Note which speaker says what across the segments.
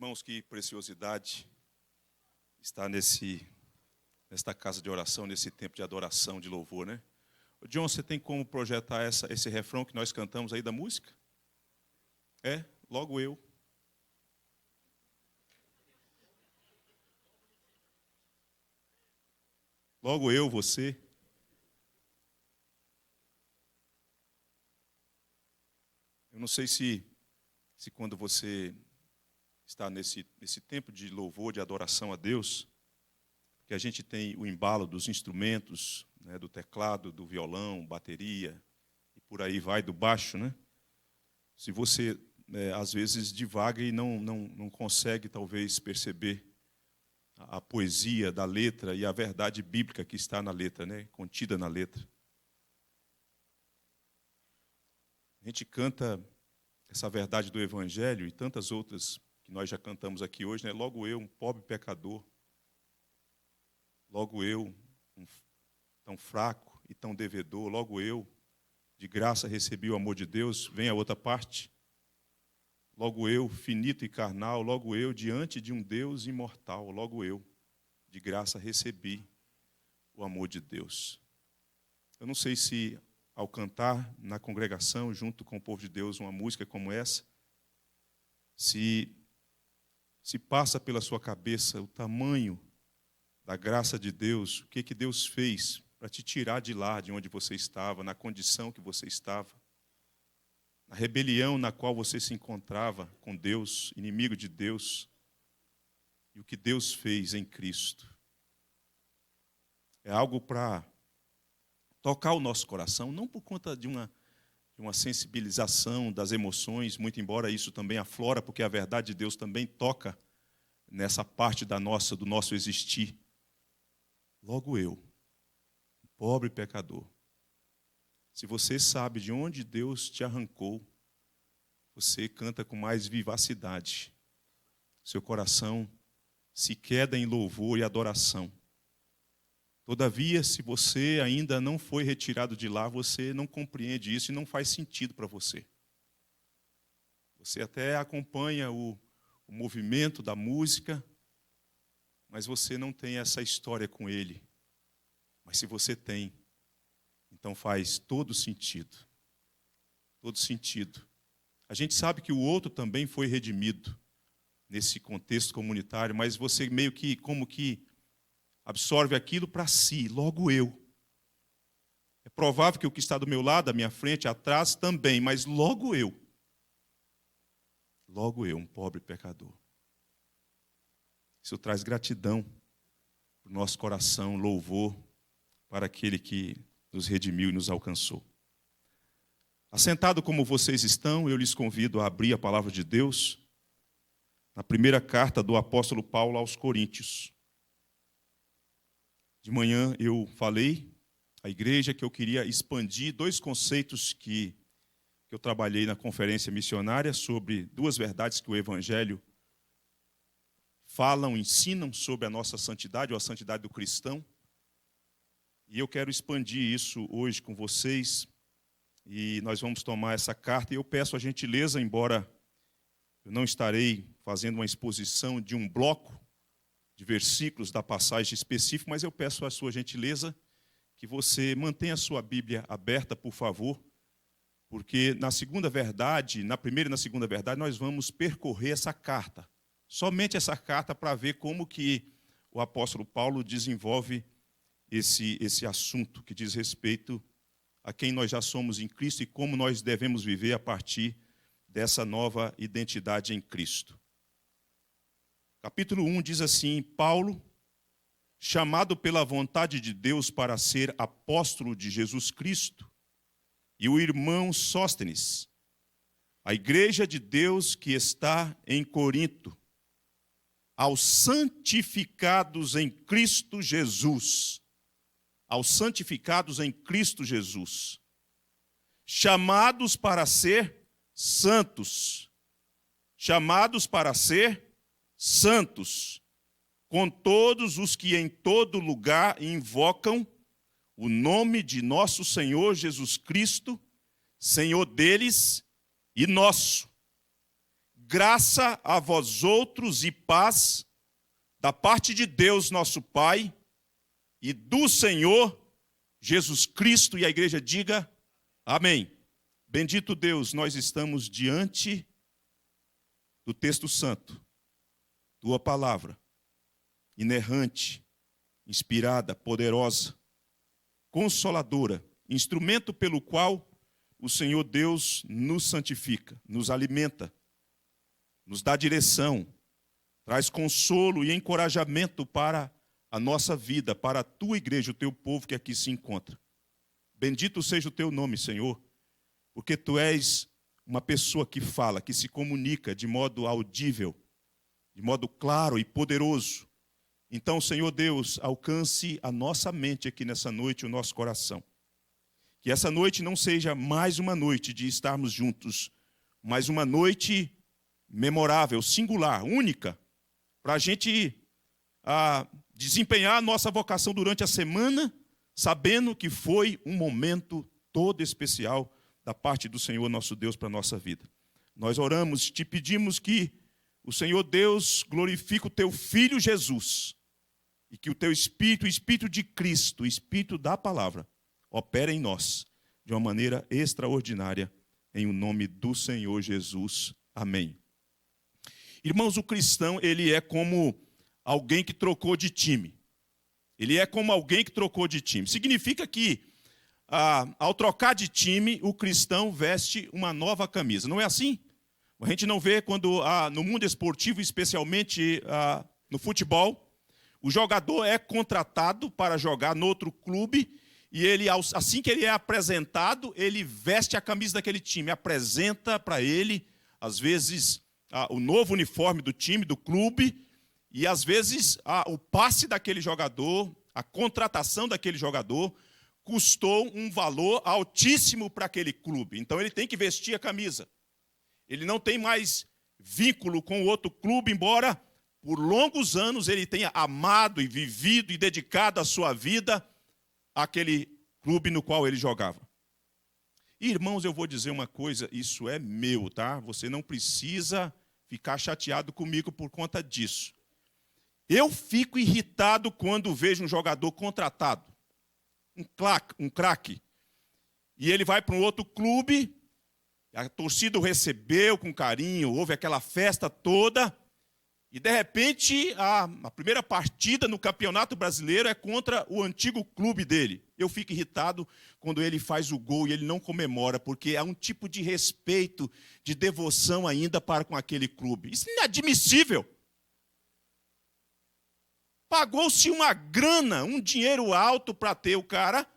Speaker 1: Irmãos, que preciosidade está nesta casa de oração, nesse tempo de adoração, de louvor, né? John, você tem como projetar esse refrão que nós cantamos aí da música? Logo eu. Logo eu, você. Eu não sei se quando você está nesse tempo de louvor, de adoração a Deus, que a gente tem o embalo dos instrumentos, né, do teclado, do violão, bateria, e por aí vai, do baixo, né? Se você, às vezes, divaga e não consegue, talvez, perceber a poesia da letra e a verdade bíblica que está na letra, né, contida na letra. A gente canta essa verdade do Evangelho e tantas outras que nós já cantamos aqui hoje, né? Logo eu, um pobre pecador. Logo eu, tão fraco e tão devedor. Logo eu, de graça recebi o amor de Deus. Vem a outra parte. Logo eu, finito e carnal. Logo eu, diante de um Deus imortal. Logo eu, de graça recebi o amor de Deus. Eu não sei se ao cantar na congregação, junto com o povo de Deus, uma música como essa, se passa pela sua cabeça o tamanho da graça de Deus, o que Deus fez para te tirar de lá, de onde você estava, na condição que você estava, na rebelião na qual você se encontrava com Deus, inimigo de Deus, e o que Deus fez em Cristo. É algo para tocar o nosso coração, não por conta de uma sensibilização das emoções, muito embora isso também aflora, porque a verdade de Deus também toca nessa parte do nosso existir. Logo eu, pobre pecador. Se você sabe de onde Deus te arrancou, você canta com mais vivacidade. Seu coração se queda em louvor e adoração. Todavia, se você ainda não foi retirado de lá, você não compreende isso e não faz sentido para você. Você até acompanha o movimento da música, mas você não tem essa história com ele. Mas se você tem, então faz todo sentido. Todo sentido. A gente sabe que o outro também foi redimido nesse contexto comunitário, mas você meio que, como que, absorve aquilo para si, logo eu. É provável que o que está do meu lado, à minha frente, atrás, também, mas logo eu. Logo eu, um pobre pecador. Isso traz gratidão para o nosso coração, louvor para aquele que nos redimiu e nos alcançou. Assentado como vocês estão, eu lhes convido a abrir a palavra de Deus na primeira carta do apóstolo Paulo aos Coríntios. De manhã eu falei à igreja que eu queria expandir dois conceitos que eu trabalhei na conferência missionária sobre duas verdades que o Evangelho ensinam sobre a nossa santidade, ou a santidade do cristão. E eu quero expandir isso hoje com vocês. E nós vamos tomar essa carta. E eu peço a gentileza, embora eu não estarei fazendo uma exposição de um bloco de versículos da passagem específica, mas eu peço a sua gentileza que você mantenha a sua Bíblia aberta, por favor, porque na primeira e na segunda verdade, nós vamos percorrer essa carta. Somente essa carta para ver como que o apóstolo Paulo desenvolve esse assunto que diz respeito a quem nós já somos em Cristo e como nós devemos viver a partir dessa nova identidade em Cristo. Capítulo 1 diz assim: Paulo, chamado pela vontade de Deus para ser apóstolo de Jesus Cristo, e o irmão Sóstenes, a igreja de Deus que está em Corinto, aos santificados em Cristo Jesus, chamados para ser santos, com todos os que em todo lugar invocam o nome de nosso Senhor Jesus Cristo, Senhor deles e nosso. Graça a vós outros e paz da parte de Deus, nosso Pai, e do Senhor Jesus Cristo. E a igreja diga amém. Bendito Deus, nós estamos diante do texto santo, tua palavra, inerrante, inspirada, poderosa, consoladora, instrumento pelo qual o Senhor Deus nos santifica, nos alimenta, nos dá direção, traz consolo e encorajamento para a nossa vida, para a tua igreja, o teu povo que aqui se encontra. Bendito seja o teu nome, Senhor, porque tu és uma pessoa que fala, que se comunica de modo audível, de modo claro e poderoso. Então, Senhor Deus, alcance a nossa mente aqui nessa noite, o nosso coração. Que essa noite não seja mais uma noite de estarmos juntos, mas uma noite memorável, singular, única, para a gente desempenhar a nossa vocação durante a semana, sabendo que foi um momento todo especial da parte do Senhor nosso Deus para a nossa vida. Nós oramos, te pedimos que o Senhor Deus glorifique o teu Filho Jesus e que o teu Espírito, o Espírito de Cristo, o Espírito da palavra, opere em nós de uma maneira extraordinária, em o nome do Senhor Jesus. Amém. Irmãos, o cristão, ele é como alguém que trocou de time. Ele é como alguém que trocou de time. Significa que, ao trocar de time, o cristão veste uma nova camisa. Não é assim? A gente não vê quando, no mundo esportivo, especialmente no futebol, o jogador é contratado para jogar no outro clube e ele, assim que ele é apresentado, ele veste a camisa daquele time, apresenta para ele, às vezes, o novo uniforme do time, do clube, e às vezes o passe daquele jogador, a contratação daquele jogador, custou um valor altíssimo para aquele clube. Então ele tem que vestir a camisa. Ele não tem mais vínculo com o outro clube, embora por longos anos ele tenha amado e vivido e dedicado a sua vida àquele clube no qual ele jogava. E, irmãos, eu vou dizer uma coisa, isso é meu, tá? Você não precisa ficar chateado comigo por conta disso. Eu fico irritado quando vejo um jogador contratado, um craque, e ele vai para um outro clube, a torcida o recebeu com carinho, houve aquela festa toda, e de repente a primeira partida no Campeonato Brasileiro é contra o antigo clube dele. Eu fico irritado quando ele faz o gol e ele não comemora, porque há um tipo de respeito, de devoção ainda para com aquele clube. Isso é inadmissível. Pagou-se uma grana, um dinheiro alto para ter o cara,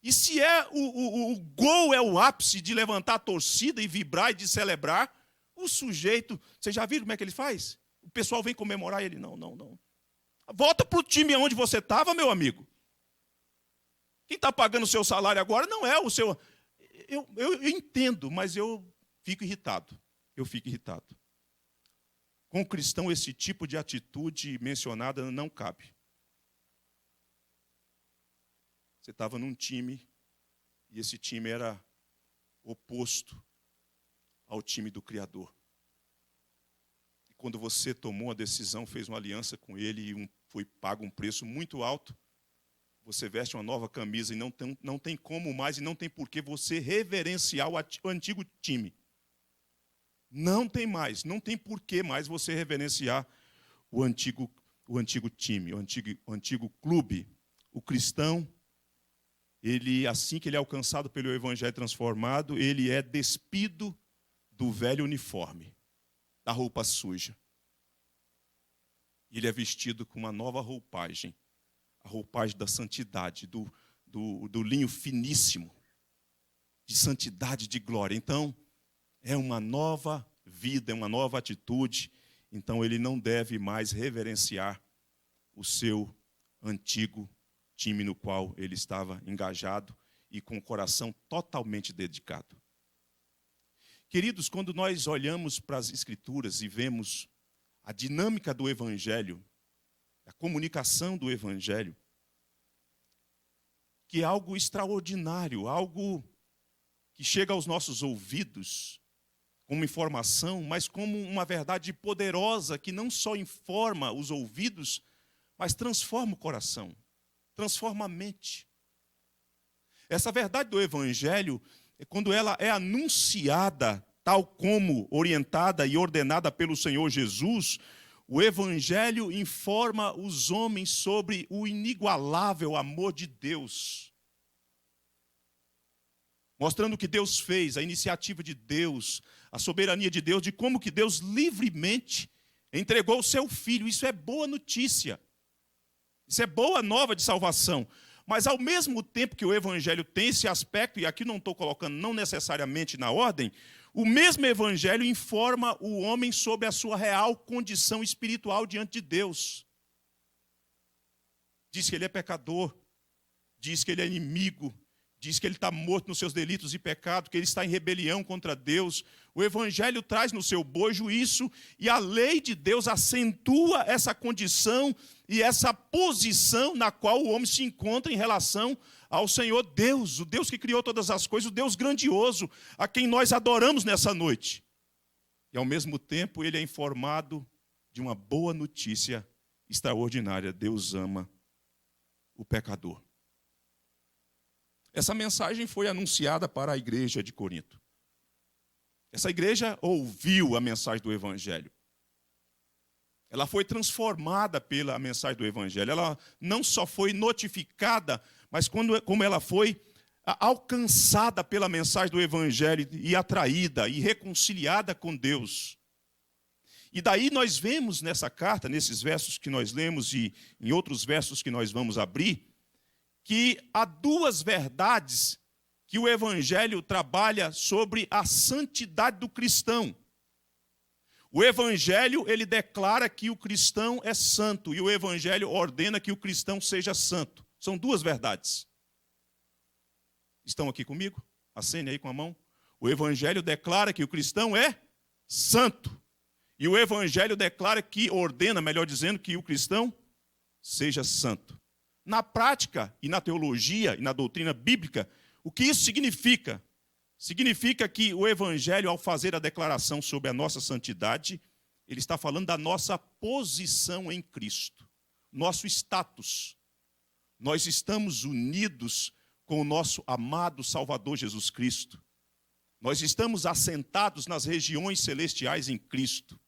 Speaker 1: e se o gol é o ápice de levantar a torcida e vibrar e de celebrar, o sujeito, vocês já viram como é que ele faz? O pessoal vem comemorar ele, não. Volta para o time onde você estava, meu amigo. Quem está pagando o seu salário agora não é o seu... Eu entendo, mas eu fico irritado. Com o cristão, esse tipo de atitude mencionada não cabe. Você estava num time e esse time era oposto ao time do Criador. E quando você tomou a decisão, fez uma aliança com ele e foi pago um preço muito alto, você veste uma nova camisa e não tem como mais e não tem por que você reverenciar o antigo time. Não tem por que mais você reverenciar o antigo time, o antigo clube. O cristão, ele, assim que ele é alcançado pelo Evangelho transformado, ele é despido do velho uniforme, da roupa suja. Ele é vestido com uma nova roupagem, a roupagem da santidade, do linho finíssimo, de santidade, de glória. Então, é uma nova vida, é uma nova atitude. Então, ele não deve mais reverenciar o seu antigo time no qual ele estava engajado e com o coração totalmente dedicado. Queridos, quando nós olhamos para as Escrituras e vemos a dinâmica do Evangelho, a comunicação do Evangelho, que é algo extraordinário, algo que chega aos nossos ouvidos como informação, mas como uma verdade poderosa que não só informa os ouvidos, mas transforma o coração, transforma a mente. Essa verdade do Evangelho, quando ela é anunciada, tal como orientada e ordenada pelo Senhor Jesus, o Evangelho informa os homens sobre o inigualável amor de Deus, mostrando o que Deus fez, a iniciativa de Deus, a soberania de Deus, de como que Deus livremente entregou o seu Filho. Isso é boa notícia, isso é boa nova de salvação. Mas ao mesmo tempo que o Evangelho tem esse aspecto, e aqui não estou colocando não necessariamente na ordem, o mesmo Evangelho informa o homem sobre a sua real condição espiritual diante de Deus. Diz que ele é pecador, diz que ele é inimigo, diz que ele está morto nos seus delitos e pecados, que ele está em rebelião contra Deus. O Evangelho traz no seu bojo isso, e a lei de Deus acentua essa condição e essa posição na qual o homem se encontra em relação ao Senhor Deus, o Deus que criou todas as coisas, o Deus grandioso, a quem nós adoramos nessa noite. E ao mesmo tempo ele é informado de uma boa notícia extraordinária: Deus ama o pecador. Essa mensagem foi anunciada para a igreja de Corinto. Essa igreja ouviu a mensagem do Evangelho. Ela foi transformada pela mensagem do Evangelho. Ela não só foi notificada, mas como ela foi alcançada pela mensagem do Evangelho e atraída e reconciliada com Deus. E daí nós vemos nessa carta, nesses versos que nós lemos e em outros versos que nós vamos abrir, que há duas verdades que o Evangelho trabalha sobre a santidade do cristão. O Evangelho, ele declara que o cristão é santo, e o Evangelho ordena que o cristão seja santo. São duas verdades. Estão aqui comigo? Acene aí com a mão. O Evangelho declara que o cristão é santo. E o Evangelho declara que, ordena, melhor dizendo, que o cristão seja santo. Na prática e na teologia e na doutrina bíblica, o que isso significa? Significa que o Evangelho, ao fazer a declaração sobre a nossa santidade, ele está falando da nossa posição em Cristo, nosso status. Nós estamos unidos com o nosso amado Salvador Jesus Cristo. Nós estamos assentados nas regiões celestiais em Cristo.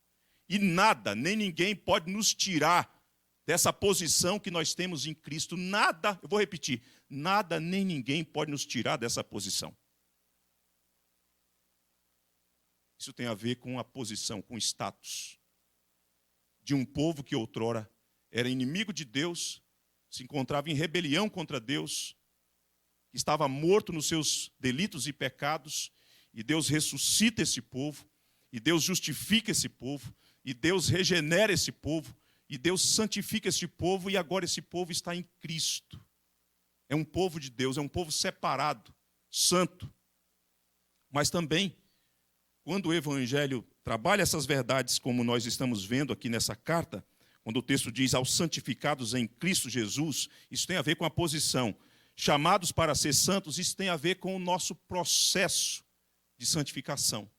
Speaker 1: E nada, nem ninguém pode nos tirar dessa posição que nós temos em Cristo. Nada, eu vou repetir, nada nem ninguém pode nos tirar dessa posição. Isso tem a ver com a posição, com o status de um povo que outrora era inimigo de Deus, se encontrava em rebelião contra Deus, estava morto nos seus delitos e pecados, e Deus ressuscita esse povo, e Deus justifica esse povo, e Deus regenera esse povo, e Deus santifica esse povo, e agora esse povo está em Cristo. É um povo de Deus, é um povo separado, santo. Mas também, quando o Evangelho trabalha essas verdades, como nós estamos vendo aqui nessa carta, quando o texto diz aos santificados em Cristo Jesus, isso tem a ver com a posição. Chamados para ser santos, isso tem a ver com o nosso processo de santificação.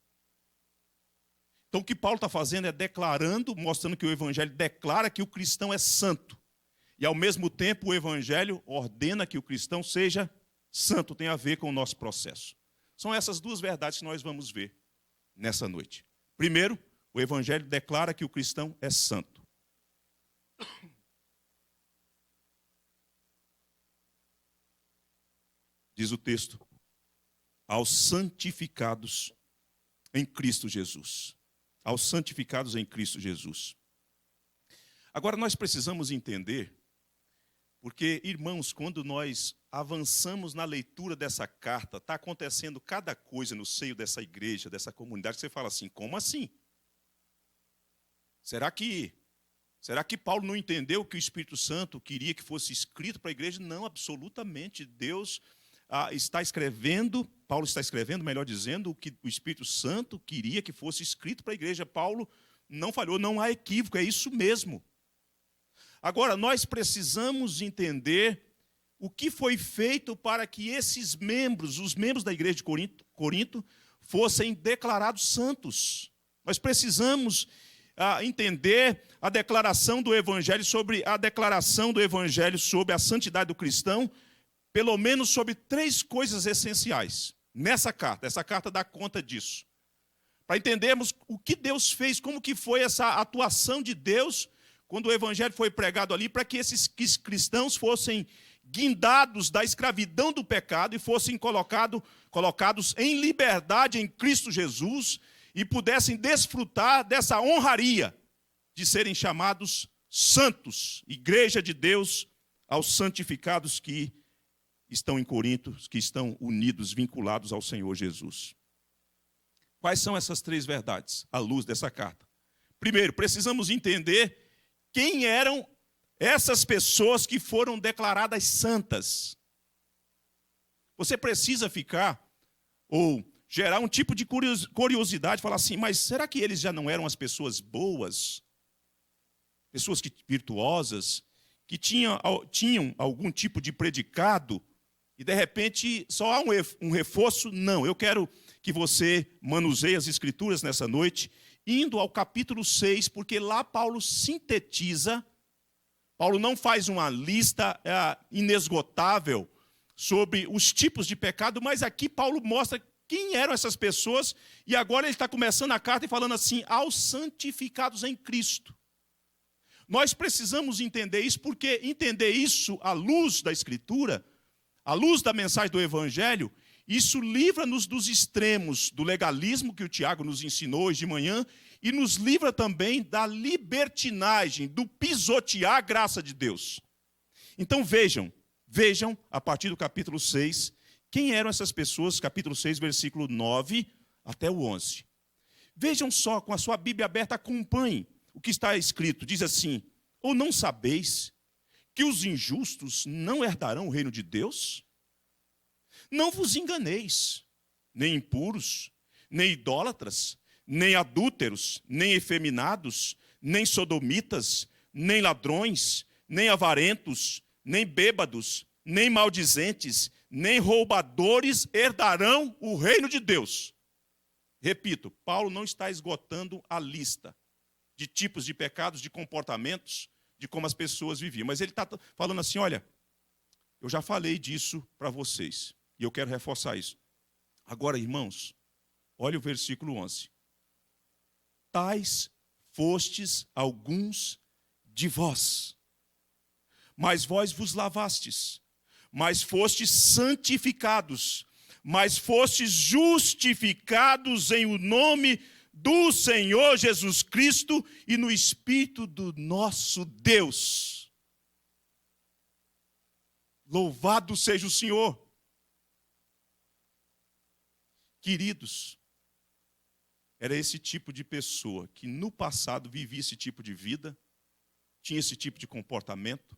Speaker 1: Então o que Paulo está fazendo é declarando, mostrando que o Evangelho declara que o cristão é santo. E ao mesmo tempo o Evangelho ordena que o cristão seja santo, tem a ver com o nosso processo. São essas duas verdades que nós vamos ver nessa noite. Primeiro, o Evangelho declara que o cristão é santo. Diz o texto, aos santificados em Cristo Jesus. Aos santificados em Cristo Jesus. Agora nós precisamos entender, porque, irmãos, quando nós avançamos na leitura dessa carta, está acontecendo cada coisa no seio dessa igreja, dessa comunidade, que você fala assim, como assim? Será que Paulo não entendeu que o Espírito Santo queria que fosse escrito para a igreja? Não, absolutamente. Deus está escrevendo, Paulo está escrevendo, melhor dizendo, o que o Espírito Santo queria que fosse escrito para a igreja. Paulo não falhou, não há equívoco, é isso mesmo. Agora, nós precisamos entender o que foi feito para que esses membros, os membros da igreja de Corinto, fossem declarados santos. Nós precisamos entender a declaração do Evangelho sobre a santidade do cristão, pelo menos sobre 3 coisas essenciais nessa carta. Essa carta dá conta disso. Para entendermos o que Deus fez, como que foi essa atuação de Deus quando o Evangelho foi pregado ali, para que esses cristãos fossem guindados da escravidão do pecado e fossem colocados em liberdade em Cristo Jesus e pudessem desfrutar dessa honraria de serem chamados santos, igreja de Deus, aos santificados que estão em Corinto, que estão unidos, vinculados ao Senhor Jesus. Quais são essas 3 verdades à luz dessa carta? Primeiro, precisamos entender quem eram essas pessoas que foram declaradas santas. Você precisa ficar, ou gerar um tipo de curiosidade, falar assim, mas será que eles já não eram as pessoas boas? Pessoas virtuosas, que tinham algum tipo de predicado, e de repente só há um reforço? Não, eu quero que você manuseie as Escrituras nessa noite, indo ao capítulo 6, porque lá Paulo sintetiza, Paulo não faz uma lista inesgotável sobre os tipos de pecado, mas aqui Paulo mostra quem eram essas pessoas, e agora ele está começando a carta e falando assim, aos santificados em Cristo. Nós precisamos entender isso, porque entender isso à luz da Escritura, à luz da mensagem do Evangelho, isso livra-nos dos extremos do legalismo que o Tiago nos ensinou hoje de manhã e nos livra também da libertinagem, do pisotear a graça de Deus. Então vejam a partir do capítulo 6, quem eram essas pessoas, capítulo 6, versículo 9 até o 11. Vejam só, com a sua Bíblia aberta, acompanhem o que está escrito. Diz assim, ou não sabeis que os injustos não herdarão o reino de Deus? Não vos enganeis, nem impuros, nem idólatras, nem adúlteros, nem efeminados, nem sodomitas, nem ladrões, nem avarentos, nem bêbados, nem maldizentes, nem roubadores herdarão o reino de Deus. Repito, Paulo não está esgotando a lista de tipos de pecados, de comportamentos, de como as pessoas viviam. Mas ele está falando assim, olha, eu já falei disso para vocês. E eu quero reforçar isso. Agora, irmãos, olha o versículo 11. Tais fostes alguns de vós, mas vós vos lavastes, mas fostes santificados, mas fostes justificados em o nome do Senhor Jesus Cristo e no Espírito do nosso Deus. Louvado seja o Senhor. Queridos, era esse tipo de pessoa que no passado vivia esse tipo de vida, tinha esse tipo de comportamento,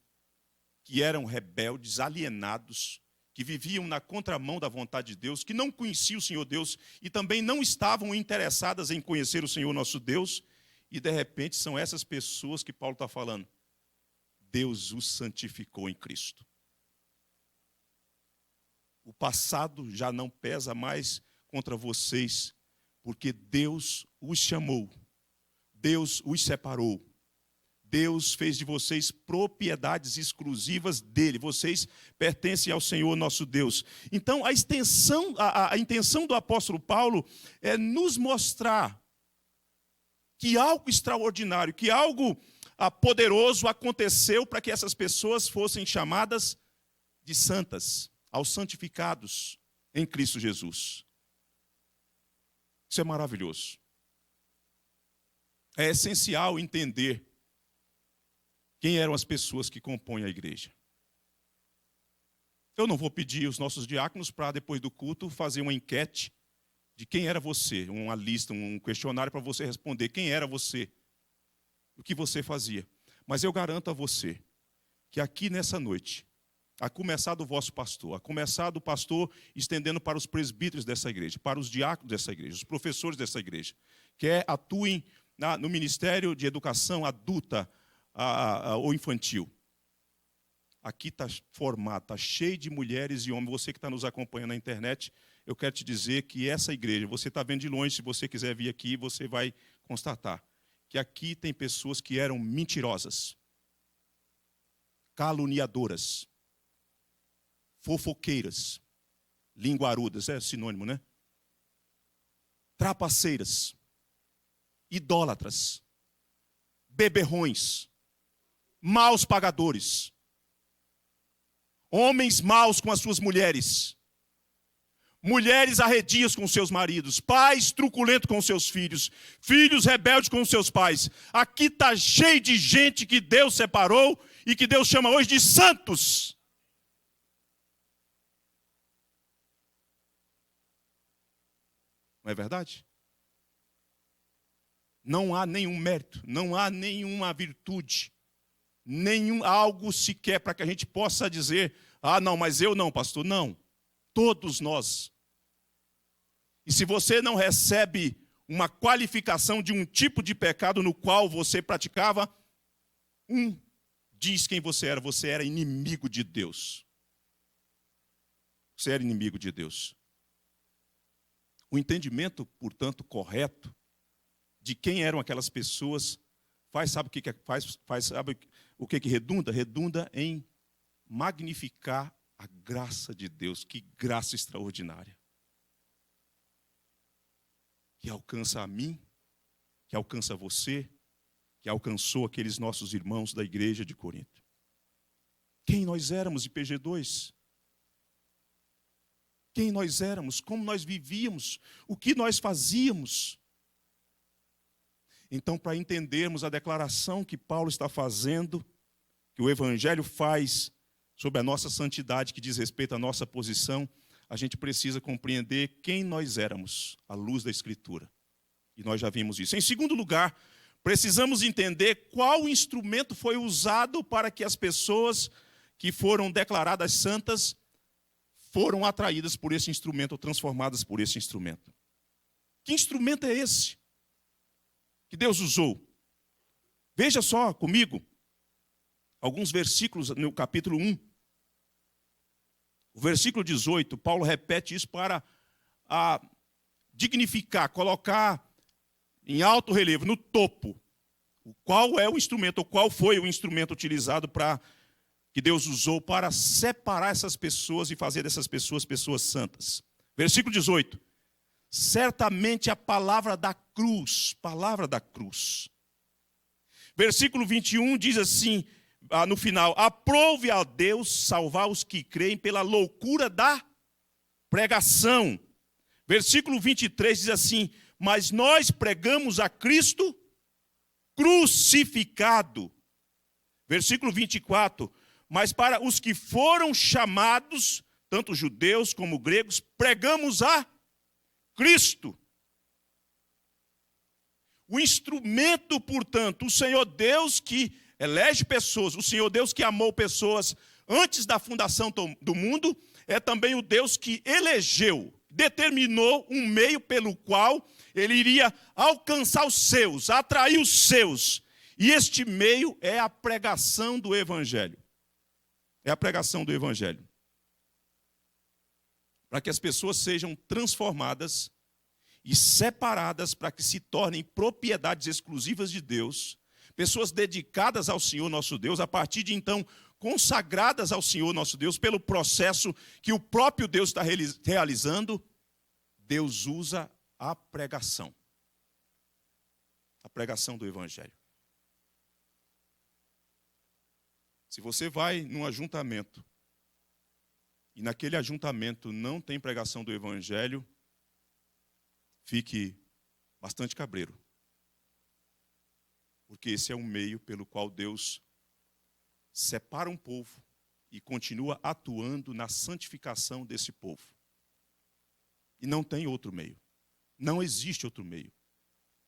Speaker 1: que eram rebeldes, alienados, que viviam na contramão da vontade de Deus, que não conheciam o Senhor Deus e também não estavam interessadas em conhecer o Senhor nosso Deus, e de repente são essas pessoas que Paulo está falando. Deus os santificou em Cristo. O passado já não pesa mais contra vocês, porque Deus os chamou, Deus os separou, Deus fez de vocês propriedades exclusivas dele, vocês pertencem ao Senhor nosso Deus. Então a intenção do apóstolo Paulo é nos mostrar que algo extraordinário, que algo poderoso aconteceu para que essas pessoas fossem chamadas de santas, aos santificados em Cristo Jesus. Isso é maravilhoso. É essencial entender quem eram as pessoas que compõem a igreja. Eu não vou pedir os nossos diáconos para, depois do culto, fazer uma enquete de quem era você, uma lista, um questionário para você responder quem era você, o que você fazia. Mas eu garanto a você que aqui nessa noite, a começar do vosso pastor, a começar do pastor estendendo para os presbíteros dessa igreja, para os diáconos dessa igreja, os professores dessa igreja, que atuem no ministério de educação adulta ou infantil. Aqui está formado, está cheio de mulheres e homens. Você que está nos acompanhando na internet, eu quero te dizer que essa igreja, você está vendo de longe, se você quiser vir aqui, você vai constatar que aqui tem pessoas que eram mentirosas, caluniadoras, fofoqueiras, linguarudas, é sinônimo, né? Trapaceiras, idólatras, beberrões, maus pagadores, homens maus com as suas mulheres, mulheres arredias com seus maridos, pais truculentos com seus filhos, filhos rebeldes com seus pais. Aqui está cheio de gente que Deus separou e que Deus chama hoje de santos. Não é verdade? Não há nenhum mérito, não há nenhuma virtude, algo sequer para que a gente possa dizer, não, mas eu não, pastor. Não, todos nós. E se você não recebe uma qualificação de um tipo de pecado no qual você praticava, diz quem você era inimigo de Deus. Você era inimigo de Deus. O entendimento, portanto, correto de quem eram aquelas pessoas, sabe o que redunda? Redunda em magnificar a graça de Deus. Que graça extraordinária. Que alcança a mim, que alcança você, que alcançou aqueles nossos irmãos da igreja de Corinto. Quem nós éramos, IPG2? Quem nós éramos, como nós vivíamos, o que nós fazíamos. Então, para entendermos a declaração que Paulo está fazendo, que o Evangelho faz sobre a nossa santidade, que diz respeito à nossa posição, a gente precisa compreender quem nós éramos, à luz da Escritura. E nós já vimos isso. Em segundo lugar, precisamos entender qual instrumento foi usado para que as pessoas que foram declaradas santas foram atraídas por esse instrumento, ou transformadas por esse instrumento. Que instrumento é esse que Deus usou? Veja só comigo alguns versículos no capítulo 1. O versículo 18, Paulo repete isso para dignificar, colocar em alto relevo, no topo, qual é o instrumento, ou qual foi o instrumento utilizado que Deus usou para separar essas pessoas e fazer dessas pessoas pessoas santas. Versículo 18. Certamente a palavra da cruz. Versículo 21 diz assim, no final, aprove a Deus salvar os que creem pela loucura da pregação. Versículo 23 diz assim, mas nós pregamos a Cristo crucificado. Versículo 24, mas para os que foram chamados, tanto judeus como gregos, pregamos a Cristo. O instrumento, portanto, o Senhor Deus que elege pessoas, o Senhor Deus que amou pessoas antes da fundação do mundo, é também o Deus que elegeu, determinou um meio pelo qual ele iria alcançar os seus, atrair os seus. E este meio é a pregação do Evangelho. É a pregação do Evangelho. Para que as pessoas sejam transformadas e separadas para que se tornem propriedades exclusivas de Deus, pessoas dedicadas ao Senhor nosso Deus, a partir de então consagradas ao Senhor nosso Deus, pelo processo que o próprio Deus está realizando, Deus usa a pregação do Evangelho. Se você vai num ajuntamento, e naquele ajuntamento não tem pregação do Evangelho, fique bastante cabreiro. Porque esse é um meio pelo qual Deus separa um povo e continua atuando na santificação desse povo. E não tem outro meio. Não existe outro meio.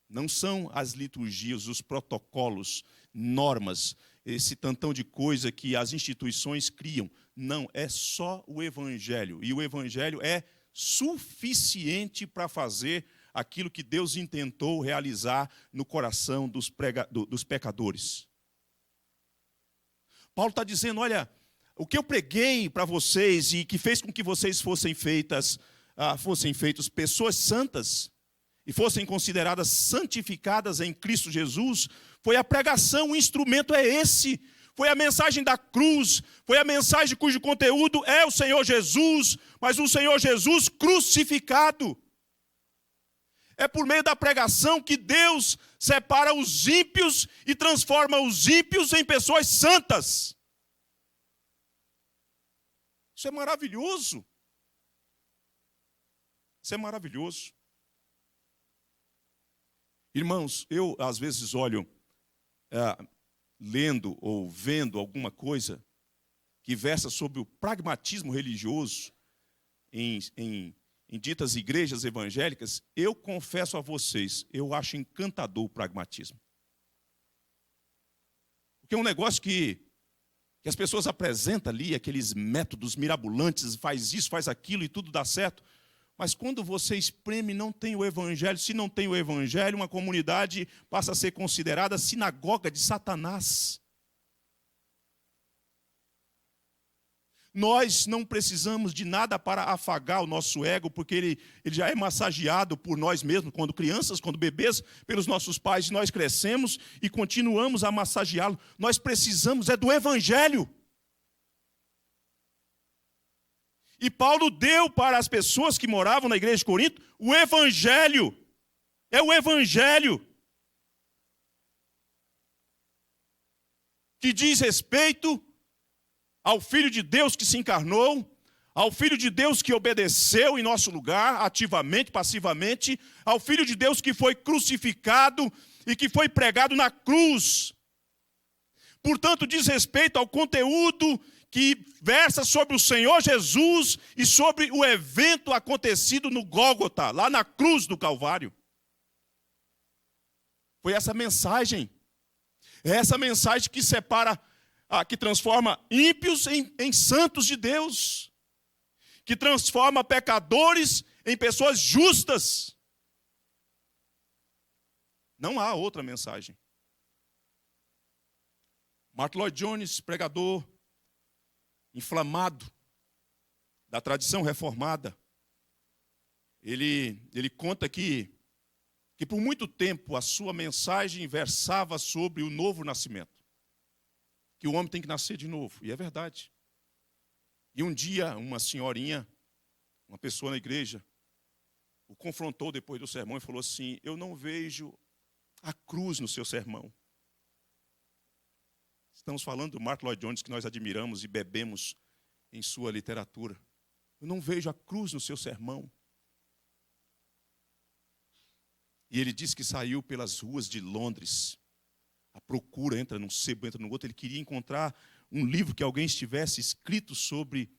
Speaker 1: Não são as liturgias, os protocolos, normas, esse tantão de coisa que as instituições criam. Não, é só o Evangelho. E o Evangelho é suficiente para fazer aquilo que Deus intentou realizar no coração dos pecadores. Paulo está dizendo, olha, o que eu preguei para vocês e que fez com que vocês fossem feitas fossem feitos pessoas santas e fossem consideradas santificadas em Cristo Jesus, foi a pregação, o instrumento é esse. Foi a mensagem da cruz, foi a mensagem cujo conteúdo é o Senhor Jesus, mas o Senhor Jesus crucificado. É por meio da pregação que Deus separa os ímpios e transforma os ímpios em pessoas santas. Isso é maravilhoso. Isso é maravilhoso. Irmãos, eu às vezes olho, lendo ou vendo alguma coisa que versa sobre o pragmatismo religioso em ditas igrejas evangélicas, eu confesso a vocês, eu acho encantador o pragmatismo. Porque é um negócio que as pessoas apresentam ali, aqueles métodos mirabolantes, faz isso, faz aquilo e tudo dá certo. Mas quando você espreme, não tem o evangelho. Se não tem o evangelho, uma comunidade passa a ser considerada sinagoga de Satanás. Nós não precisamos de nada para afagar o nosso ego, porque ele já é massageado por nós mesmos, quando crianças, quando bebês, pelos nossos pais, e nós crescemos e continuamos a massageá-lo. Nós precisamos do evangelho. E Paulo deu para as pessoas que moravam na igreja de Corinto o evangelho. É o evangelho que diz respeito ao Filho de Deus que se encarnou, ao Filho de Deus que obedeceu em nosso lugar, ativamente, passivamente, ao Filho de Deus que foi crucificado e que foi pregado na cruz. Portanto, diz respeito ao conteúdo que versa sobre o Senhor Jesus e sobre o evento acontecido no Gólgota, lá na cruz do Calvário. Foi essa mensagem. É essa mensagem que separa, que transforma ímpios em santos de Deus, que transforma pecadores em pessoas justas. Não há outra mensagem. Martyn Lloyd-Jones, pregador inflamado da tradição reformada, ele conta que por muito tempo a sua mensagem versava sobre o novo nascimento, que o homem tem que nascer de novo, e é verdade. E um dia uma senhorinha, uma pessoa na igreja, o confrontou depois do sermão e falou assim: eu não vejo a cruz no seu sermão. Estamos falando do Martyn Lloyd-Jones, que nós admiramos e bebemos em sua literatura. Eu não vejo a cruz no seu sermão. E ele disse que saiu pelas ruas de Londres. A procura, entra num sebo, entra no outro. Ele queria encontrar um livro que alguém estivesse escrito sobre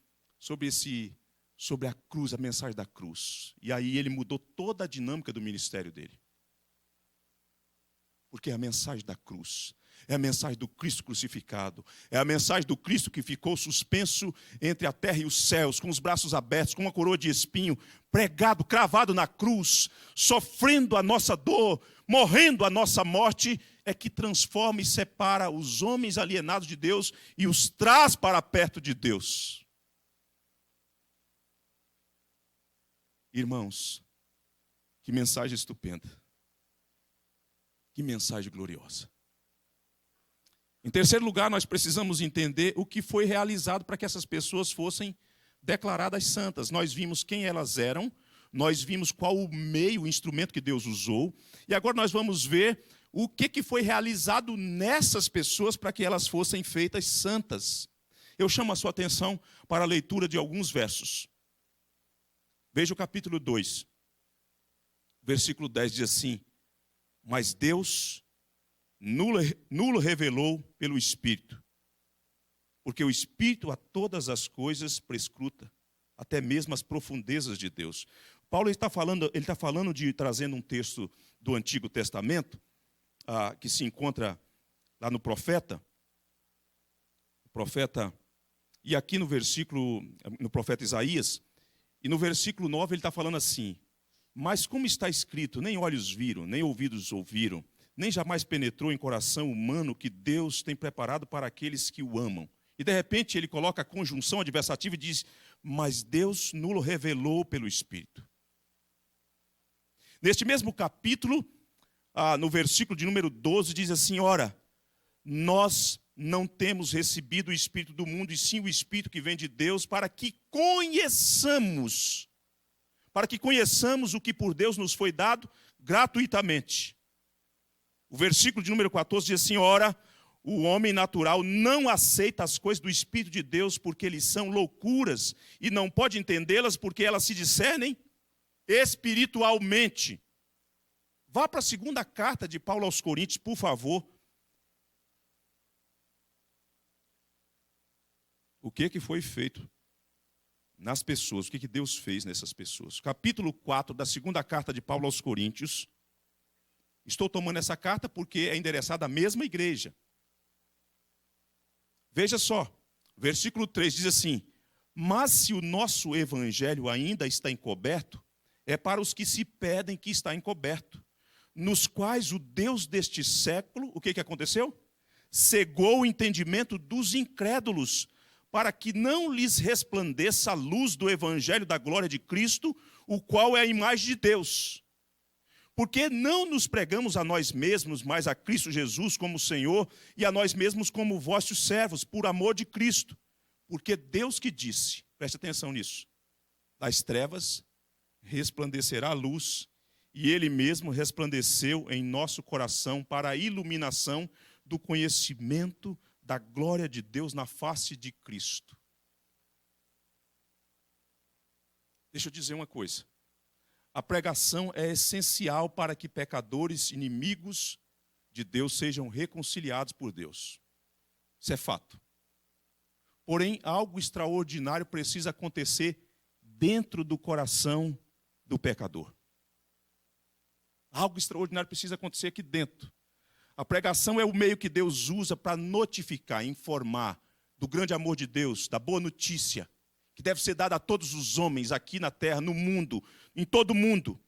Speaker 1: a cruz, a mensagem da cruz. E aí ele mudou toda a dinâmica do ministério dele. Porque é a mensagem da cruz. É a mensagem do Cristo crucificado. É a mensagem do Cristo que ficou suspenso entre a terra e os céus, com os braços abertos, com uma coroa de espinho, pregado, cravado na cruz, sofrendo a nossa dor, morrendo a nossa morte, é que transforma e separa os homens alienados de Deus e os traz para perto de Deus. Irmãos, que mensagem estupenda. Que mensagem gloriosa. Em terceiro lugar, nós precisamos entender o que foi realizado para que essas pessoas fossem declaradas santas. Nós vimos quem elas eram, nós vimos qual o meio, o instrumento que Deus usou, e agora nós vamos ver o que foi realizado nessas pessoas para que elas fossem feitas santas. Eu chamo a sua atenção para a leitura de alguns versos. Veja o capítulo 2, versículo 10, diz assim: mas Deus nulo revelou pelo Espírito, porque o Espírito a todas as coisas prescruta, até mesmo as profundezas de Deus. Paulo está falando trazendo um texto do Antigo Testamento, que se encontra lá no profeta, e aqui no profeta Isaías, e no versículo 9 ele está falando assim: mas como está escrito, nem olhos viram, nem ouvidos ouviram, nem jamais penetrou em coração humano que Deus tem preparado para aqueles que o amam. E de repente ele coloca a conjunção adversativa e diz: mas Deus nos revelou pelo Espírito. Neste mesmo capítulo, no versículo de número 12, diz assim: ora, nós não temos recebido o Espírito do mundo, e sim o Espírito que vem de Deus, para que conheçamos o que por Deus nos foi dado gratuitamente. O versículo de número 14 diz assim: ora, o homem natural não aceita as coisas do Espírito de Deus, porque eles são loucuras, e não pode entendê-las, porque elas se discernem espiritualmente. Vá para a segunda carta de Paulo aos Coríntios, por favor. O que foi feito nas pessoas? O que Deus fez nessas pessoas? Capítulo 4 da segunda carta de Paulo aos Coríntios. Estou tomando essa carta porque é endereçada à mesma igreja. Veja só, versículo 3 diz assim: mas se o nosso evangelho ainda está encoberto, é para os que se pedem que está encoberto, nos quais o Deus deste século, o que aconteceu? Cegou o entendimento dos incrédulos, para que não lhes resplandeça a luz do evangelho da glória de Cristo, o qual é a imagem de Deus. Porque não nos pregamos a nós mesmos, mas a Cristo Jesus como Senhor, e a nós mesmos como vossos servos, por amor de Cristo. Porque Deus que disse, preste atenção nisso, das trevas resplandecerá a luz, e Ele mesmo resplandeceu em nosso coração para a iluminação do conhecimento da glória de Deus na face de Cristo. Deixa eu dizer uma coisa. A pregação é essencial para que pecadores, inimigos de Deus, sejam reconciliados por Deus. Isso é fato. Porém, algo extraordinário precisa acontecer dentro do coração do pecador. Algo extraordinário precisa acontecer aqui dentro. A pregação é o meio que Deus usa para notificar, informar do grande amor de Deus, da boa notícia, que deve ser dada a todos os homens aqui na terra, no mundo, em todo o mundo.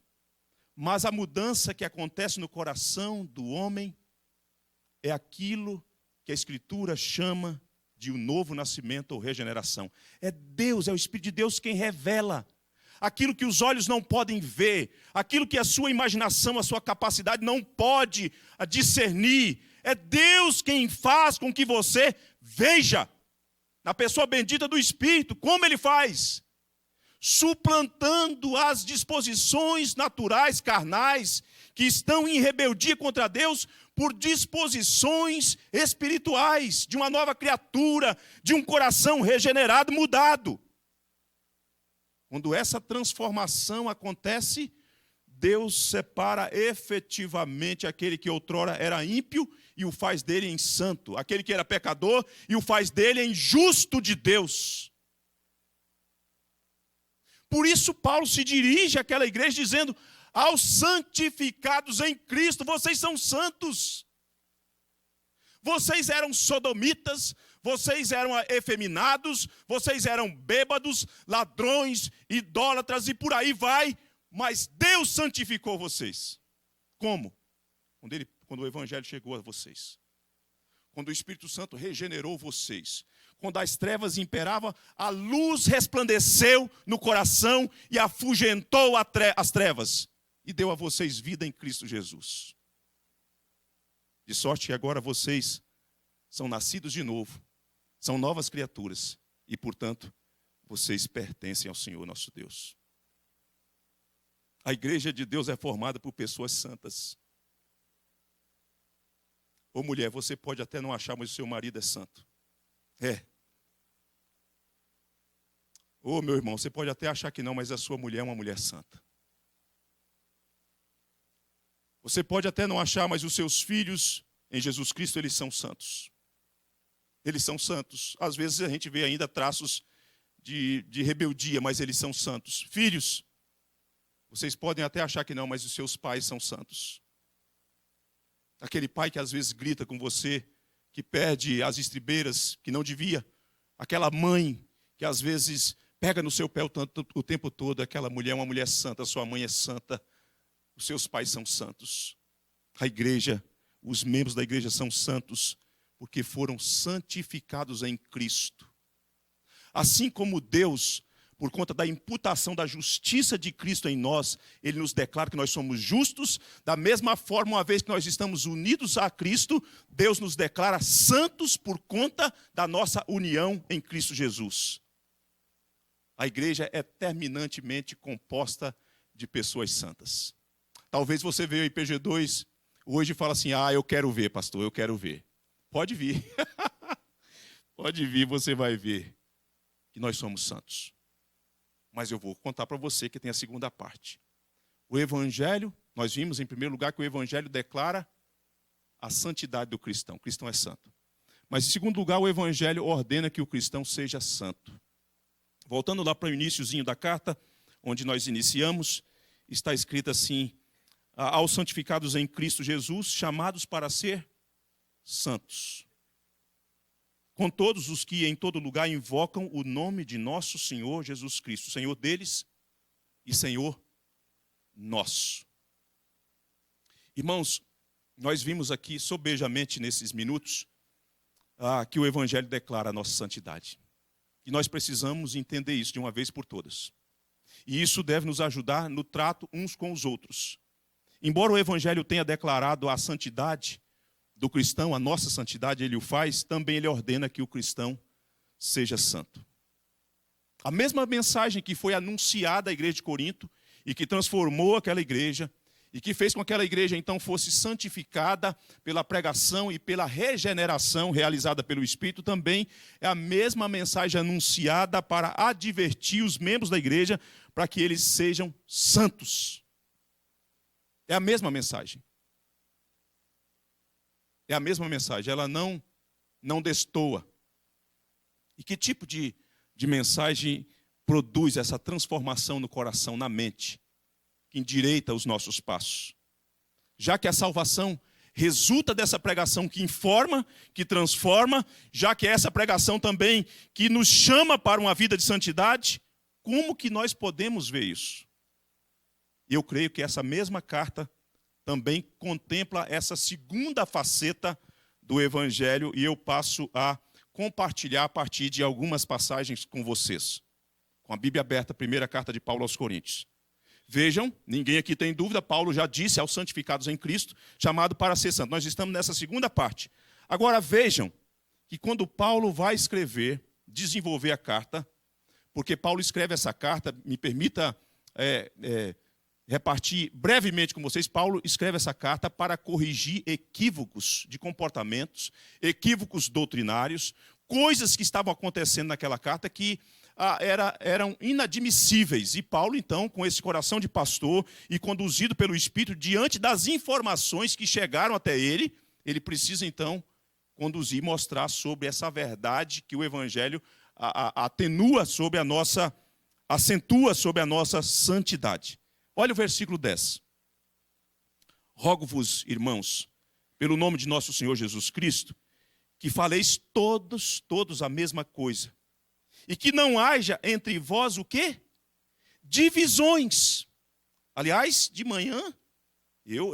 Speaker 1: Mas a mudança que acontece no coração do homem é aquilo que a Escritura chama de um novo nascimento ou regeneração. É Deus, é o Espírito de Deus quem revela aquilo que os olhos não podem ver, aquilo que a sua imaginação, a sua capacidade não pode discernir. É Deus quem faz com que você veja, na pessoa bendita do Espírito, como Ele faz, suplantando as disposições naturais, carnais, que estão em rebeldia contra Deus, por disposições espirituais, de uma nova criatura, de um coração regenerado, mudado. Quando essa transformação acontece, Deus separa efetivamente aquele que outrora era ímpio e o faz dele em santo, aquele que era pecador e o faz dele em justo de Deus. Por isso Paulo se dirige àquela igreja dizendo: aos santificados em Cristo, vocês são santos. Vocês eram sodomitas, vocês eram efeminados, vocês eram bêbados, ladrões, idólatras e por aí vai, mas Deus santificou vocês. Como? Quando o Evangelho chegou a vocês. Quando o Espírito Santo regenerou vocês. Quando as trevas imperavam, a luz resplandeceu no coração e afugentou as trevas. E deu a vocês vida em Cristo Jesus. De sorte que agora vocês são nascidos de novo, são novas criaturas e, portanto, vocês pertencem ao Senhor nosso Deus. A igreja de Deus é formada por pessoas santas. Ô mulher, você pode até não achar, mas o seu marido é santo. É. Ô meu irmão, você pode até achar que não, mas a sua mulher é uma mulher santa. Você pode até não achar, mas os seus filhos em Jesus Cristo, eles são santos. Eles são santos. Às vezes a gente vê ainda traços de rebeldia, mas eles são santos. Filhos, vocês podem até achar que não, mas os seus pais são santos. Aquele pai que às vezes grita com você, que perde as estribeiras, que não devia. Aquela mãe que às vezes pega no seu pé o tempo todo. Aquela mulher é uma mulher santa, sua mãe é santa. Os seus pais são santos. A igreja, os membros da igreja são santos, porque foram santificados em Cristo. Assim como Deus por conta da imputação da justiça de Cristo em nós, ele nos declara que nós somos justos. Da mesma forma, uma vez que nós estamos unidos a Cristo, Deus nos declara santos por conta da nossa união em Cristo Jesus. A igreja é terminantemente composta de pessoas santas. Talvez você veja o IPG2 hoje e fale assim, eu quero ver, pastor, eu quero ver. Pode vir. Pode vir, você vai ver que nós somos santos. Mas eu vou contar para você que tem a segunda parte. O Evangelho, nós vimos em primeiro lugar que o Evangelho declara a santidade do cristão. O cristão é santo. Mas em segundo lugar, o Evangelho ordena que o cristão seja santo. Voltando lá para o iniciozinho da carta, onde nós iniciamos, está escrito assim, aos santificados em Cristo Jesus, chamados para ser santos. Com todos os que em todo lugar invocam o nome de nosso Senhor Jesus Cristo, Senhor deles e Senhor nosso. Irmãos, nós vimos aqui sobejamente nesses minutos que o Evangelho declara a nossa santidade. E nós precisamos entender isso de uma vez por todas. E isso deve nos ajudar no trato uns com os outros. Embora o Evangelho tenha declarado a santidade do cristão, a nossa santidade, ele o faz, também ele ordena que o cristão seja santo. A mesma mensagem que foi anunciada à igreja de Corinto e que transformou aquela igreja e que fez com que aquela igreja então fosse santificada pela pregação e pela regeneração realizada pelo Espírito, também é a mesma mensagem anunciada para advertir os membros da igreja para que eles sejam santos. É a mesma mensagem. É a mesma mensagem, ela não destoa. E que tipo de mensagem produz essa transformação no coração, na mente, que endireita os nossos passos? Já que a salvação resulta dessa pregação que informa, que transforma, já que é essa pregação também que nos chama para uma vida de santidade, como que nós podemos ver isso? Eu creio que essa mesma carta também contempla essa segunda faceta do Evangelho e eu passo a compartilhar a partir de algumas passagens com vocês. Com a Bíblia aberta, primeira carta de Paulo aos Coríntios. Vejam, ninguém aqui tem dúvida, Paulo já disse aos santificados em Cristo, chamado para ser santo. Nós estamos nessa segunda parte. Agora vejam que quando Paulo vai escrever, desenvolver a carta, porque Paulo escreve essa carta, me permita repartir brevemente com vocês, Paulo escreve essa carta para corrigir equívocos de comportamentos, equívocos doutrinários, coisas que estavam acontecendo naquela carta que eram inadmissíveis. E Paulo, então, com esse coração de pastor e conduzido pelo Espírito, diante das informações que chegaram até ele, ele precisa, então, conduzir e mostrar sobre essa verdade que o Evangelho atenua sobre a nossa, acentua sobre a nossa santidade. Olha o versículo 10. Rogo-vos, irmãos, pelo nome de nosso Senhor Jesus Cristo, que faleis todos a mesma coisa. E que não haja entre vós o quê? Divisões. Aliás, de manhã, eu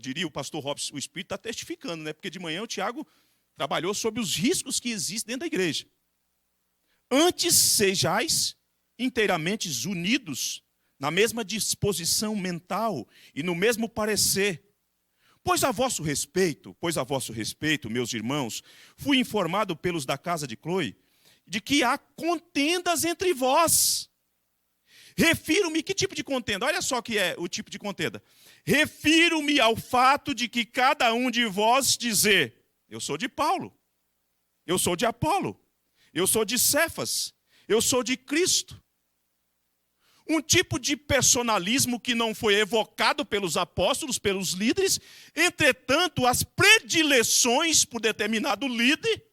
Speaker 1: diria o pastor Robson, o Espírito está testificando, né? Porque de manhã o Tiago trabalhou sobre os riscos que existem dentro da igreja. Antes sejais inteiramente unidos na mesma disposição mental e no mesmo parecer. Pois a vosso respeito, meus irmãos, fui informado pelos da casa de Cloe, de que há contendas entre vós. Refiro-me, que tipo de contenda? Olha só que é o tipo de contenda. Refiro-me ao fato de que cada um de vós dizer, eu sou de Paulo, eu sou de Apolo, eu sou de Cefas, eu sou de Cristo. Um tipo de personalismo que não foi evocado pelos apóstolos, pelos líderes. Entretanto, as predileções por determinado líder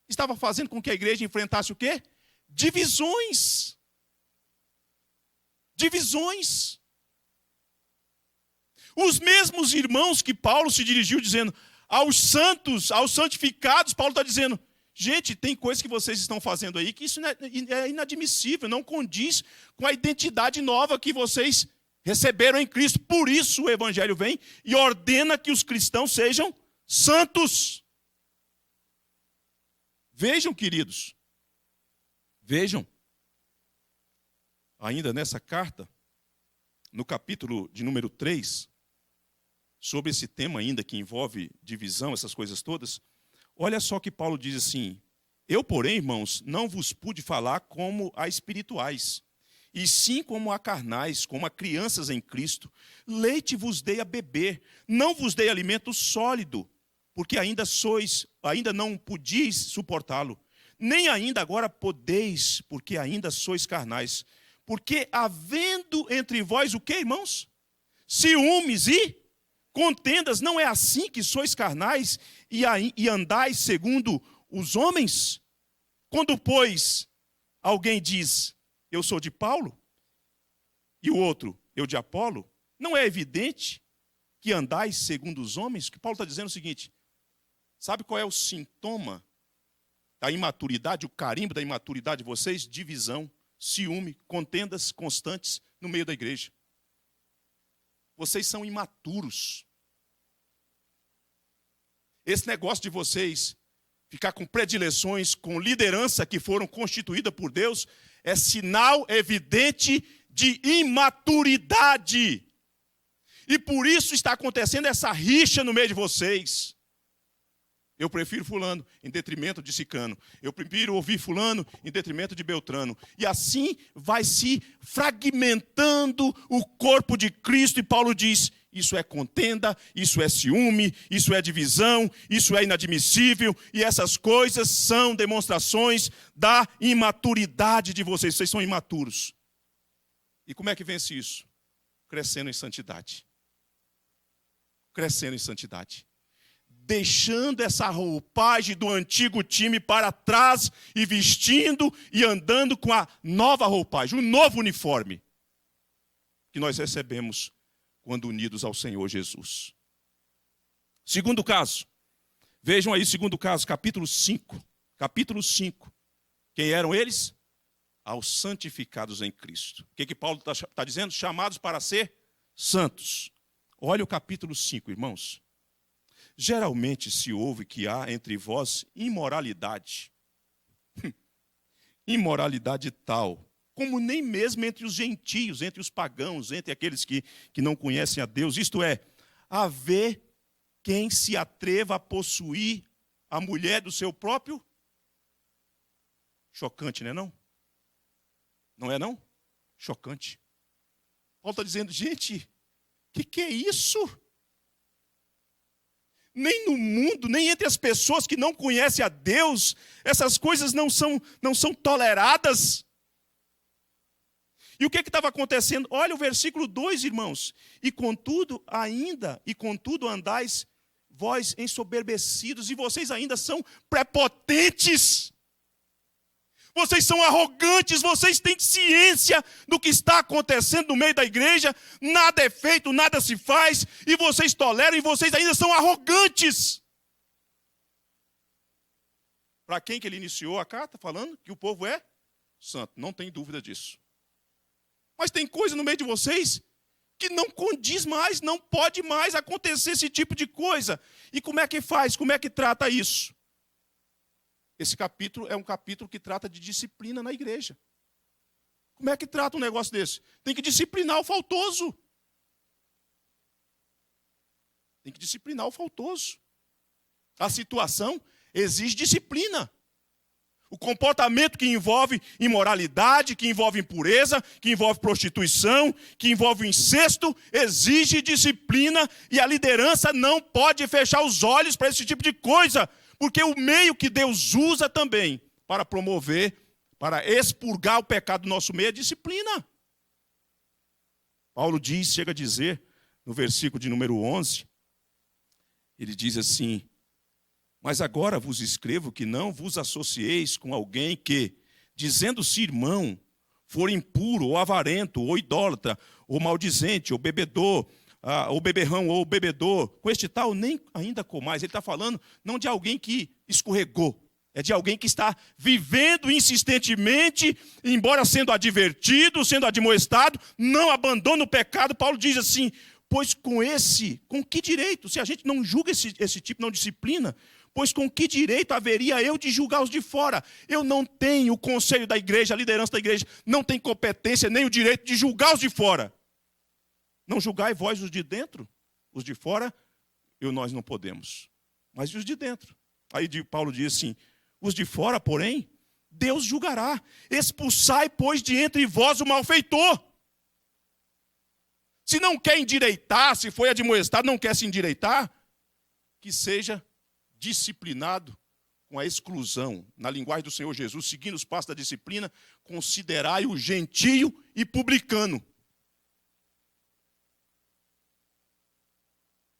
Speaker 1: estava fazendo com que a igreja enfrentasse o quê? Divisões. Divisões. Os mesmos irmãos que Paulo se dirigiu dizendo aos santos, aos santificados, Paulo está dizendo, gente, tem coisas que vocês estão fazendo aí que isso é inadmissível, não condiz com a identidade nova que vocês receberam em Cristo. Por isso o Evangelho vem e ordena que os cristãos sejam santos. Vejam, queridos, vejam. ainda nessa carta, no capítulo de número 3, sobre esse tema ainda que envolve divisão, essas coisas todas, olha só que Paulo diz assim: eu, porém, irmãos, não vos pude falar como a espirituais, e sim como a carnais, como a crianças em Cristo. Leite vos dei a beber, não vos dei alimento sólido, porque ainda não podíeis suportá-lo. Nem ainda agora podeis, porque ainda sois carnais. Porque havendo entre vós o quê, irmãos? Ciúmes e contendas. Não é assim que sois carnais e andais segundo os homens? Quando, pois, alguém diz, eu sou de Paulo, e o outro, eu de Apolo, não é evidente que andais segundo os homens? Que Paulo está dizendo o seguinte: sabe qual é o sintoma da imaturidade, o carimbo da imaturidade de vocês? Divisão, ciúme, contendas constantes no meio da igreja. Vocês são imaturos. Esse negócio de vocês ficar com predileções, com liderança que foram constituídas por Deus, é sinal evidente de imaturidade. E por isso está acontecendo essa rixa no meio de vocês. Eu prefiro fulano em detrimento de cicrano. Eu prefiro ouvir fulano em detrimento de Beltrano. E assim vai se fragmentando o corpo de Cristo. E Paulo diz, isso é contenda, isso é ciúme, isso é divisão, isso é inadmissível. E essas coisas são demonstrações da imaturidade de vocês. Vocês são imaturos. E como é que vence isso? Crescendo em santidade. Crescendo em santidade. Deixando essa roupagem do antigo time para trás e vestindo e andando com a nova roupagem, o novo uniforme que nós recebemos quando unidos ao Senhor Jesus. Segundo caso, vejam aí, segundo caso, capítulo 5. Capítulo 5. Quem eram eles? Aos santificados em Cristo. O que Paulo está dizendo? Chamados para ser santos. Olha o capítulo 5, irmãos. Geralmente se ouve que há entre vós imoralidade. Imoralidade tal, como nem mesmo entre os gentios, entre os pagãos, entre aqueles que não conhecem a Deus. Isto é, haver quem se atreva a possuir a mulher do seu próprio. Chocante, não é não? Não é não? Chocante. Paulo está dizendo, gente, o que é isso? Nem no mundo, nem entre as pessoas que não conhecem a Deus, essas coisas não são toleradas. E o que estava acontecendo? Olha o versículo 2, irmãos. E contudo andais vós ensoberbecidos, e vocês ainda são prepotentes. Vocês são arrogantes, vocês têm ciência do que está acontecendo no meio da igreja, nada é feito, nada se faz, e vocês toleram, e vocês ainda são arrogantes. Para quem que ele iniciou a carta? Falando que o povo é santo, não tem dúvida disso. Mas tem coisa no meio de vocês que não condiz mais, não pode mais acontecer esse tipo de coisa. E como é que faz? Como é que trata isso? Esse capítulo é um capítulo que trata de disciplina na igreja. Como é que trata um negócio desse? Tem que disciplinar o faltoso. Tem que disciplinar o faltoso. A situação exige disciplina. O comportamento que envolve imoralidade, que envolve impureza, que envolve prostituição, que envolve incesto, exige disciplina, e a liderança não pode fechar os olhos para esse tipo de coisa. Porque o meio que Deus usa também para promover, para expurgar o pecado do nosso meio é disciplina. Paulo chega a dizer, no versículo de número 11, ele diz assim, mas agora vos escrevo que não vos associeis com alguém que, dizendo-se irmão, for impuro, ou avarento, ou idólatra, ou maldizente, ou bebedor, ou beberrão, ou bebedor, com este tal nem ainda comais. Ele está falando não de alguém que escorregou, é de alguém que está vivendo insistentemente, embora sendo advertido, sendo admoestado, não abandona o pecado. Paulo diz assim, pois com que direito? Se a gente não julga esse tipo, não disciplina, Pois com que direito haveria eu de julgar os de fora? Eu não tenho o conselho da igreja, a liderança da igreja, não tem competência nem o direito de julgar os de fora. Não julgai vós os de dentro? Os de fora, nós não podemos. Mas e os de dentro? Aí Paulo diz assim, os de fora, porém, Deus julgará. Expulsai, pois, de entre vós o malfeitor. Se não quer endireitar, se foi admoestado, não quer se endireitar, que seja disciplinado com a exclusão. Na linguagem do Senhor Jesus, seguindo os passos da disciplina, considerai-o gentio e publicano.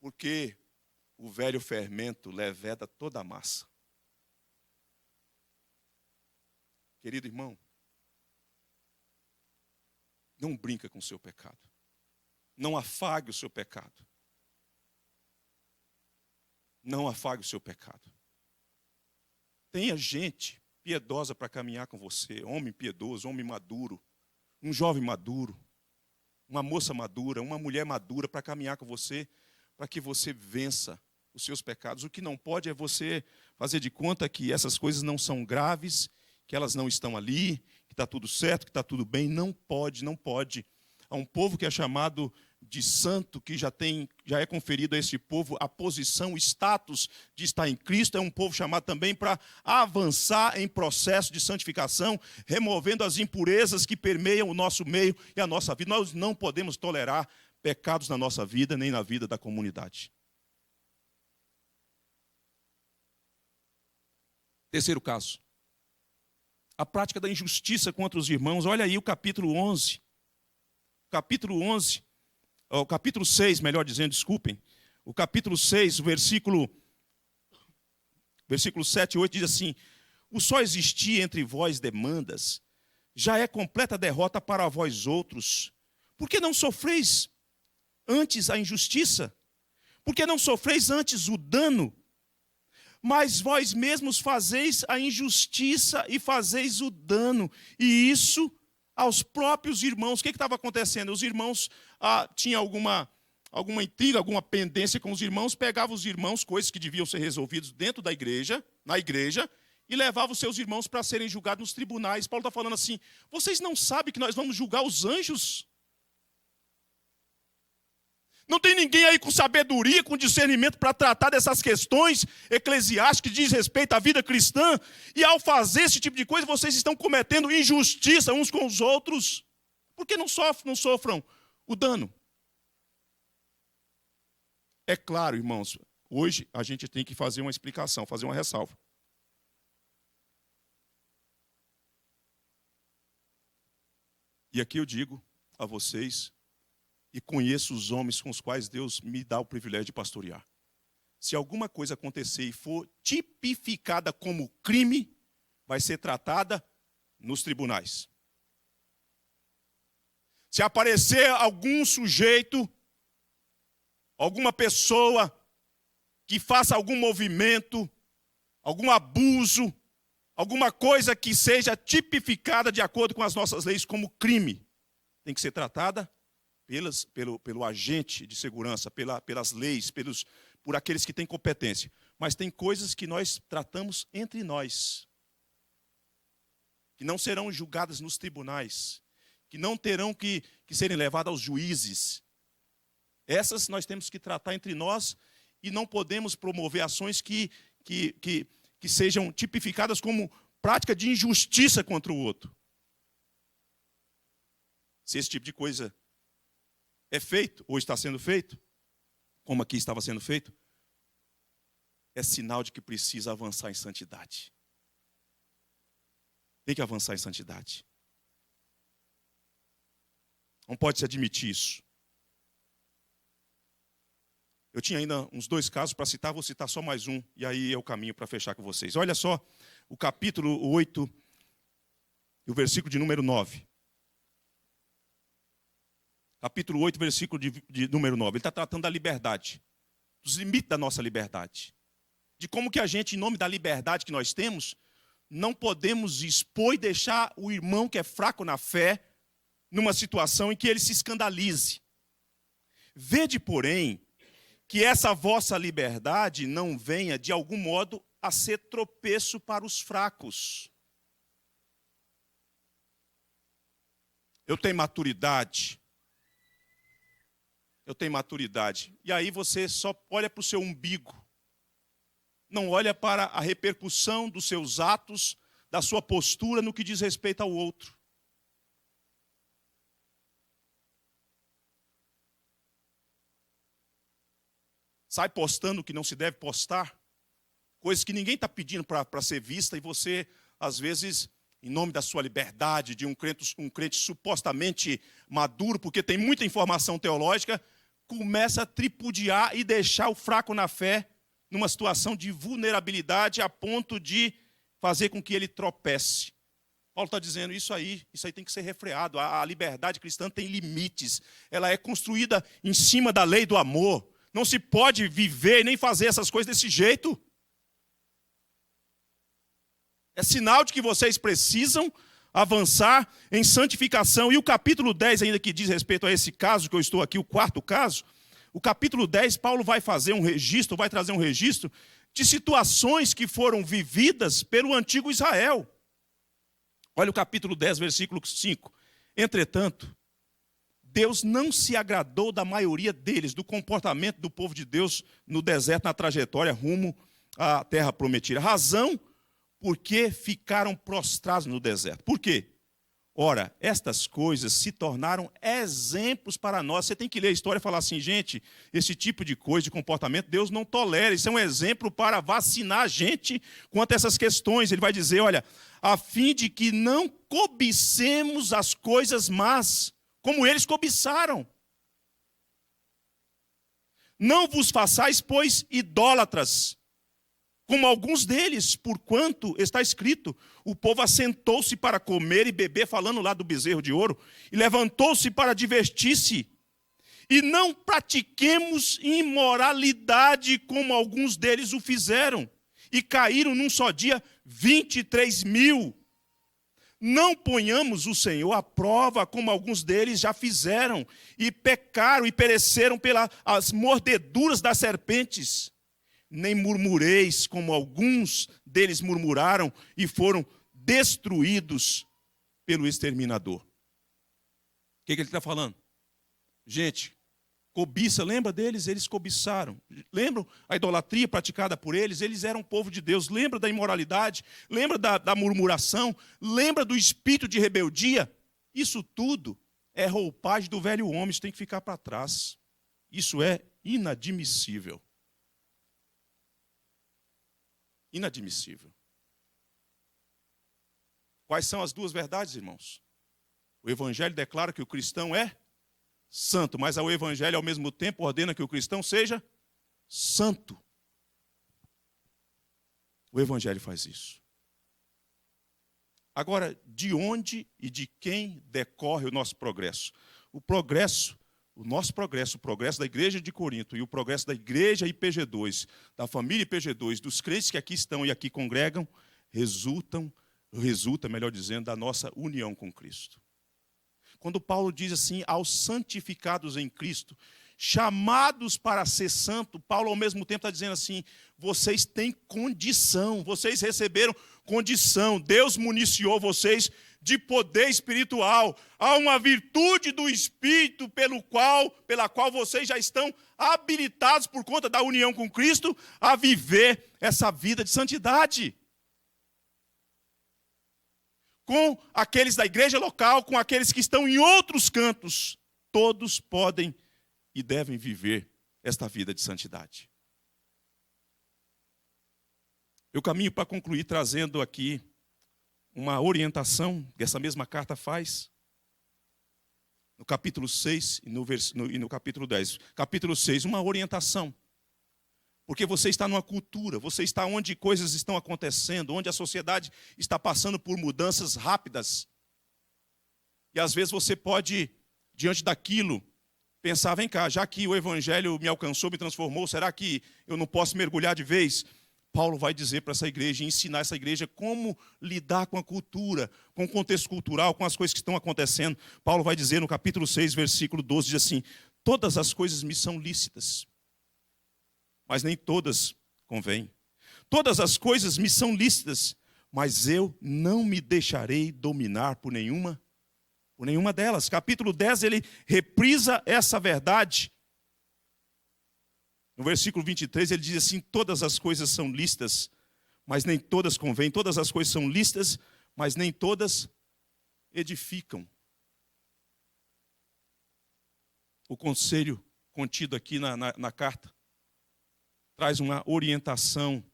Speaker 1: Porque o velho fermento leveda toda a massa. Querido irmão, não brinca com o seu pecado. Não afague o seu pecado. Não afague o seu pecado. Tenha gente piedosa para caminhar com você, homem piedoso, homem maduro, um jovem maduro, uma moça madura, uma mulher madura para caminhar com você, para que você vença os seus pecados. O que não pode é você fazer de conta que essas coisas não são graves, que elas não estão ali, que está tudo certo, que está tudo bem. Não pode, não pode. Há um povo que é chamado de santo, que já é conferido a esse povo a posição, o status de estar em Cristo. É um povo chamado também para avançar em processo de santificação, removendo as impurezas que permeiam o nosso meio e a nossa vida. Nós não podemos tolerar pecados na nossa vida, nem na vida da comunidade. Terceiro caso. A prática da injustiça contra os irmãos. Olha aí o capítulo 11. O capítulo 6, melhor dizendo, desculpem. O capítulo 6, o versículo 7 e 8 diz assim: o só existir entre vós demandas, já é completa derrota para vós outros. Por que não sofreis antes a injustiça? Por que não sofreis antes o dano? Mas vós mesmos fazeis a injustiça e fazeis o dano. E isso aos próprios irmãos. O que estava acontecendo? Os irmãos tinham alguma intriga, alguma pendência com os irmãos, pegavam os irmãos, coisas que deviam ser resolvidas dentro da igreja, na igreja, e levavam os seus irmãos para serem julgados nos tribunais. Paulo está falando assim, vocês não sabem que nós vamos julgar os anjos? Não tem ninguém aí com sabedoria, com discernimento para tratar dessas questões eclesiásticas que diz respeito à vida cristã. E ao fazer esse tipo de coisa, vocês estão cometendo injustiça uns com os outros. Por que não sofram o dano? É claro, irmãos, hoje a gente tem que fazer uma explicação, fazer uma ressalva. E aqui eu digo a vocês, e conheço os homens com os quais Deus me dá o privilégio de pastorear. Se alguma coisa acontecer e for tipificada como crime, vai ser tratada nos tribunais. Se aparecer algum sujeito, alguma pessoa que faça algum movimento, algum abuso, alguma coisa que seja tipificada de acordo com as nossas leis como crime, tem que ser tratada pelo agente de segurança, pelas leis, por aqueles que têm competência. Mas tem coisas que nós tratamos entre nós, que não serão julgadas nos tribunais, que não terão que serem levadas aos juízes. Essas nós temos que tratar entre nós e não podemos promover ações que sejam tipificadas como prática de injustiça contra o outro. Se esse tipo de coisa é feito, ou está sendo feito, como aqui estava sendo feito, é sinal de que precisa avançar em santidade. Tem que avançar em santidade. Não pode se admitir isso. Eu tinha ainda uns 2 casos para citar, vou citar só mais um, e aí é o caminho para fechar com vocês. Olha só, o capítulo 8, e o versículo de número 9. Capítulo 8, versículo de número 9. Ele está tratando da liberdade, dos limites da nossa liberdade. De como que a gente, em nome da liberdade que nós temos, não podemos expor e deixar o irmão que é fraco na fé numa situação em que ele se escandalize. Vede, porém, que essa vossa liberdade não venha, de algum modo, a ser tropeço para os fracos. Eu tenho maturidade. Eu tenho maturidade. E aí você só olha para o seu umbigo. Não olha para a repercussão dos seus atos, da sua postura no que diz respeito ao outro. Sai postando o que não se deve postar. Coisas que ninguém está pedindo para ser vista. E você, às vezes, em nome da sua liberdade, de um crente supostamente maduro, porque tem muita informação teológica, começa a tripudiar e deixar o fraco na fé numa situação de vulnerabilidade a ponto de fazer com que ele tropece. Paulo está dizendo isso aí tem que ser refreado. A liberdade cristã tem limites. Ela é construída em cima da lei do amor. Não se pode viver nem fazer essas coisas desse jeito. É sinal de que vocês precisam avançar em santificação. E o capítulo 10, ainda que diz respeito a esse caso, que eu estou aqui, o quarto caso, o capítulo 10, Paulo vai fazer um registro, vai trazer um registro de situações que foram vividas pelo antigo Israel. Olha o capítulo 10, versículo 5. Entretanto, Deus não se agradou da maioria deles, do comportamento do povo de Deus no deserto, na trajetória rumo à terra prometida. Razão porque ficaram prostrados no deserto. Por quê? Ora, estas coisas se tornaram exemplos para nós. Você tem que ler a história e falar assim, gente, esse tipo de coisa, de comportamento, Deus não tolera. Isso é um exemplo para vacinar a gente quanto a essas questões. Ele vai dizer, olha, a fim de que não cobicemos as coisas más, como eles cobiçaram. Não vos façais, pois, idólatras, como alguns deles, porquanto está escrito, o povo assentou-se para comer e beber, falando lá do bezerro de ouro, e levantou-se para divertir-se. E não pratiquemos imoralidade, como alguns deles o fizeram, e caíram num só dia 23.000. Não ponhamos o Senhor à prova, como alguns deles já fizeram, e pecaram e pereceram pelas mordeduras das serpentes. Nem murmureis, como alguns deles murmuraram, e foram destruídos pelo exterminador. O que ele está falando? Gente, cobiça, lembra deles? Eles cobiçaram. Lembram a idolatria praticada por eles? Eles eram povo de Deus. Lembra da imoralidade? Lembra da murmuração? Lembra do espírito de rebeldia? Isso tudo é roupagem do velho homem. Isso tem que ficar para trás. Isso é inadmissível. Inadmissível. Quais são as duas verdades, irmãos? O Evangelho declara que o cristão é santo, mas o Evangelho, ao mesmo tempo, ordena que o cristão seja santo. O Evangelho faz isso. Agora, de onde e de quem decorre o nosso progresso? O nosso progresso, o progresso da igreja de Corinto e o progresso da igreja IPG2, da família IPG2, dos crentes que aqui estão e aqui congregam, resulta, melhor dizendo, da nossa união com Cristo. Quando Paulo diz assim, aos santificados em Cristo, chamados para ser santo, Paulo ao mesmo tempo está dizendo assim, vocês têm condição, vocês receberam condição, Deus municiou vocês de poder espiritual, há uma virtude do Espírito pela qual vocês já estão habilitados por conta da união com Cristo a viver essa vida de santidade. Com aqueles da igreja local, com aqueles que estão em outros cantos, todos podem e devem viver esta vida de santidade. Eu caminho para concluir trazendo aqui uma orientação que essa mesma carta faz. No capítulo 6 e no capítulo 10. Capítulo 6, uma orientação. Porque você está numa cultura, você está onde coisas estão acontecendo, onde a sociedade está passando por mudanças rápidas. E às vezes você pode, diante daquilo, pensar, vem cá, já que o Evangelho me alcançou, me transformou, será que eu não posso mergulhar de vez? Paulo vai dizer para essa igreja, ensinar essa igreja como lidar com a cultura, com o contexto cultural, com as coisas que estão acontecendo. Paulo vai dizer no capítulo 6, versículo 12, diz assim, todas as coisas me são lícitas, mas nem todas convêm. Todas as coisas me são lícitas, mas eu não me deixarei dominar por nenhuma delas. Capítulo 10, ele reprisa essa verdade. No versículo 23, ele diz assim: todas as coisas são lícitas, mas nem todas convêm. Todas as coisas são lícitas, mas nem todas edificam. O conselho contido aqui na carta traz uma orientação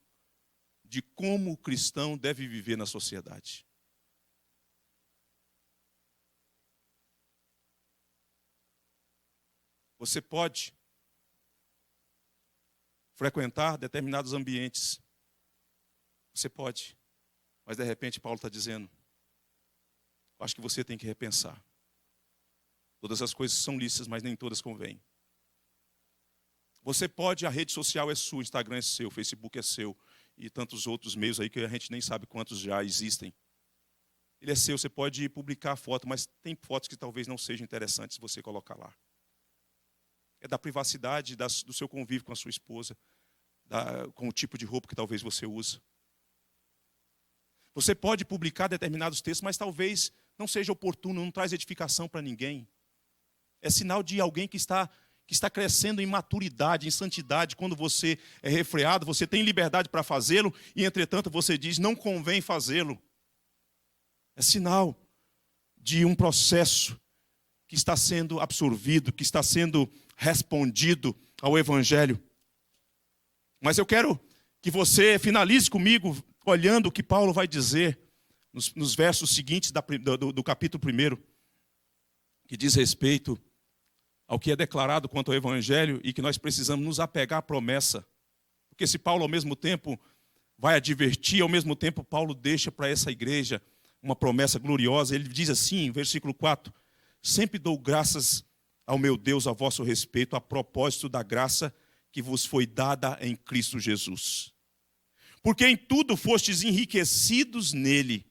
Speaker 1: de como o cristão deve viver na sociedade. Você pode frequentar determinados ambientes. Você pode. Mas de repente Paulo está dizendo: acho que você tem que repensar. Todas as coisas são lícitas, mas nem todas convêm. Você pode, a rede social é sua, o Instagram é seu, o Facebook é seu, e tantos outros meios aí que a gente nem sabe quantos já existem. Ele é seu, você pode publicar foto, mas tem fotos que talvez não sejam interessantes você colocar lá. É da privacidade do seu convívio com a sua esposa, com o tipo de roupa que talvez você usa. Você pode publicar determinados textos, mas talvez não seja oportuno, não traz edificação para ninguém. É sinal de alguém que está crescendo em maturidade, em santidade. Quando você é refreado, você tem liberdade para fazê-lo, e entretanto você diz: não convém fazê-lo. É sinal de um processo que está sendo absorvido, que está sendo respondido ao Evangelho. Mas eu quero que você finalize comigo olhando o que Paulo vai dizer nos versos seguintes do capítulo 1, que diz respeito ao que é declarado quanto ao Evangelho e que nós precisamos nos apegar à promessa. Porque se Paulo ao mesmo tempo vai advertir, ao mesmo tempo Paulo deixa para essa igreja uma promessa gloriosa. Ele diz assim, versículo 4: sempre dou graças ao meu Deus a vosso respeito, a propósito da graça que vos foi dada em Cristo Jesus. Porque em tudo fostes enriquecidos nele,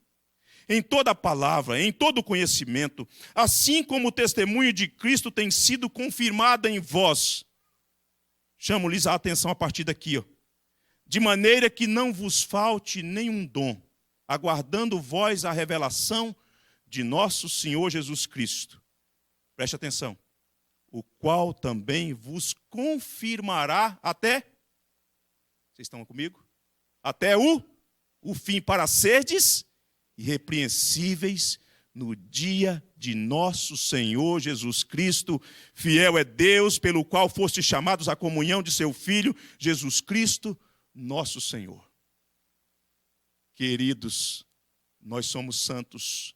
Speaker 1: em toda a palavra, em todo o conhecimento, assim como o testemunho de Cristo tem sido confirmado em vós. Chamo-lhes a atenção a partir daqui, de maneira que não vos falte nenhum dom, aguardando vós a revelação de nosso Senhor Jesus Cristo. Preste atenção. O qual também vos confirmará até... Vocês estão comigo? Até o fim, para serdes irrepreensíveis no dia de nosso Senhor Jesus Cristo. Fiel é Deus, pelo qual fostes chamados à comunhão de seu Filho, Jesus Cristo, nosso Senhor. Queridos, nós somos santos,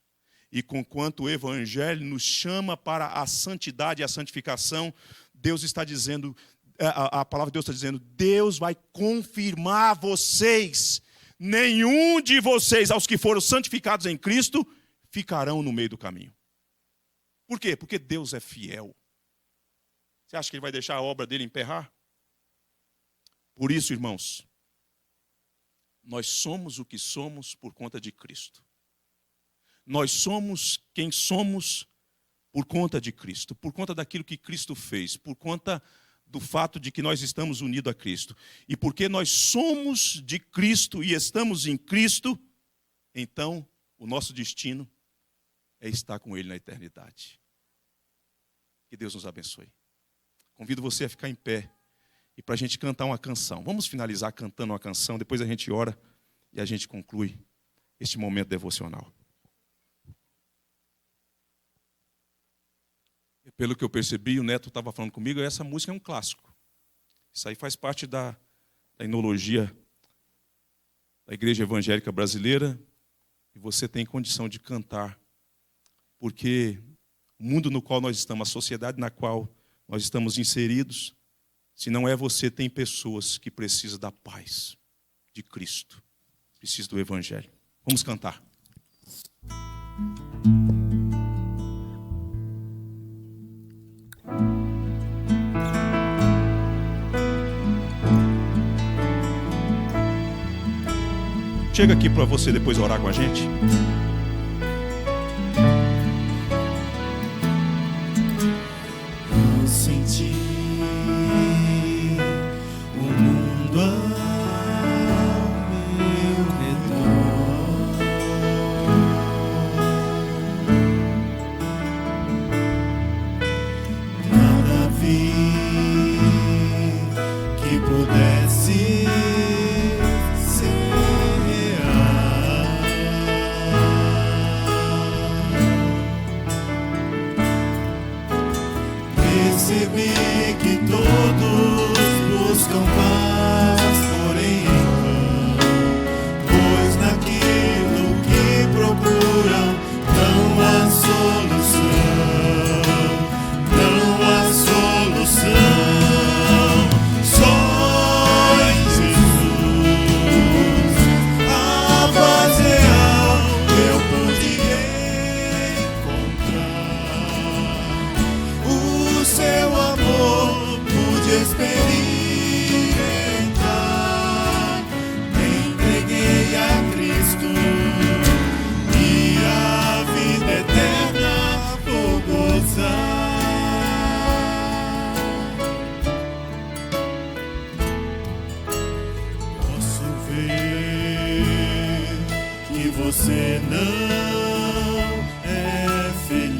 Speaker 1: e conquanto o Evangelho nos chama para a santidade e a santificação, Deus está dizendo, a palavra de Deus está dizendo: Deus vai confirmar vocês. Nenhum de vocês, aos que foram santificados em Cristo, ficarão no meio do caminho. Por quê? Porque Deus é fiel. Você acha que Ele vai deixar a obra dele emperrar? Por isso, irmãos, nós somos o que somos por conta de Cristo. Nós somos quem somos por conta de Cristo, por conta daquilo que Cristo fez, por conta do fato de que nós estamos unidos a Cristo. E porque nós somos de Cristo e estamos em Cristo, então o nosso destino é estar com Ele na eternidade. Que Deus nos abençoe. Convido você a ficar em pé e para a gente cantar uma canção. Vamos finalizar cantando uma canção, depois a gente ora e a gente conclui este momento devocional. Pelo que eu percebi, o Neto estava falando comigo, essa música é um clássico. Isso aí faz parte da enologia da Igreja Evangélica Brasileira, e você tem condição de cantar, porque o mundo no qual nós estamos, a sociedade na qual nós estamos inseridos, se não é você, tem pessoas que precisam da paz de Cristo, precisam do Evangelho. Vamos cantar. Chega aqui para você depois orar com a gente.
Speaker 2: Eu senti o mundo percebi que todos buscam paz, porém em vão, pois naquilo que procuram não há solução, não há solução. Só em Jesus a paz real eu pude encontrar. O seu amor pude experimentar. Me entreguei a Cristo e a vida eterna vou gozar. Posso ver que você não é feliz.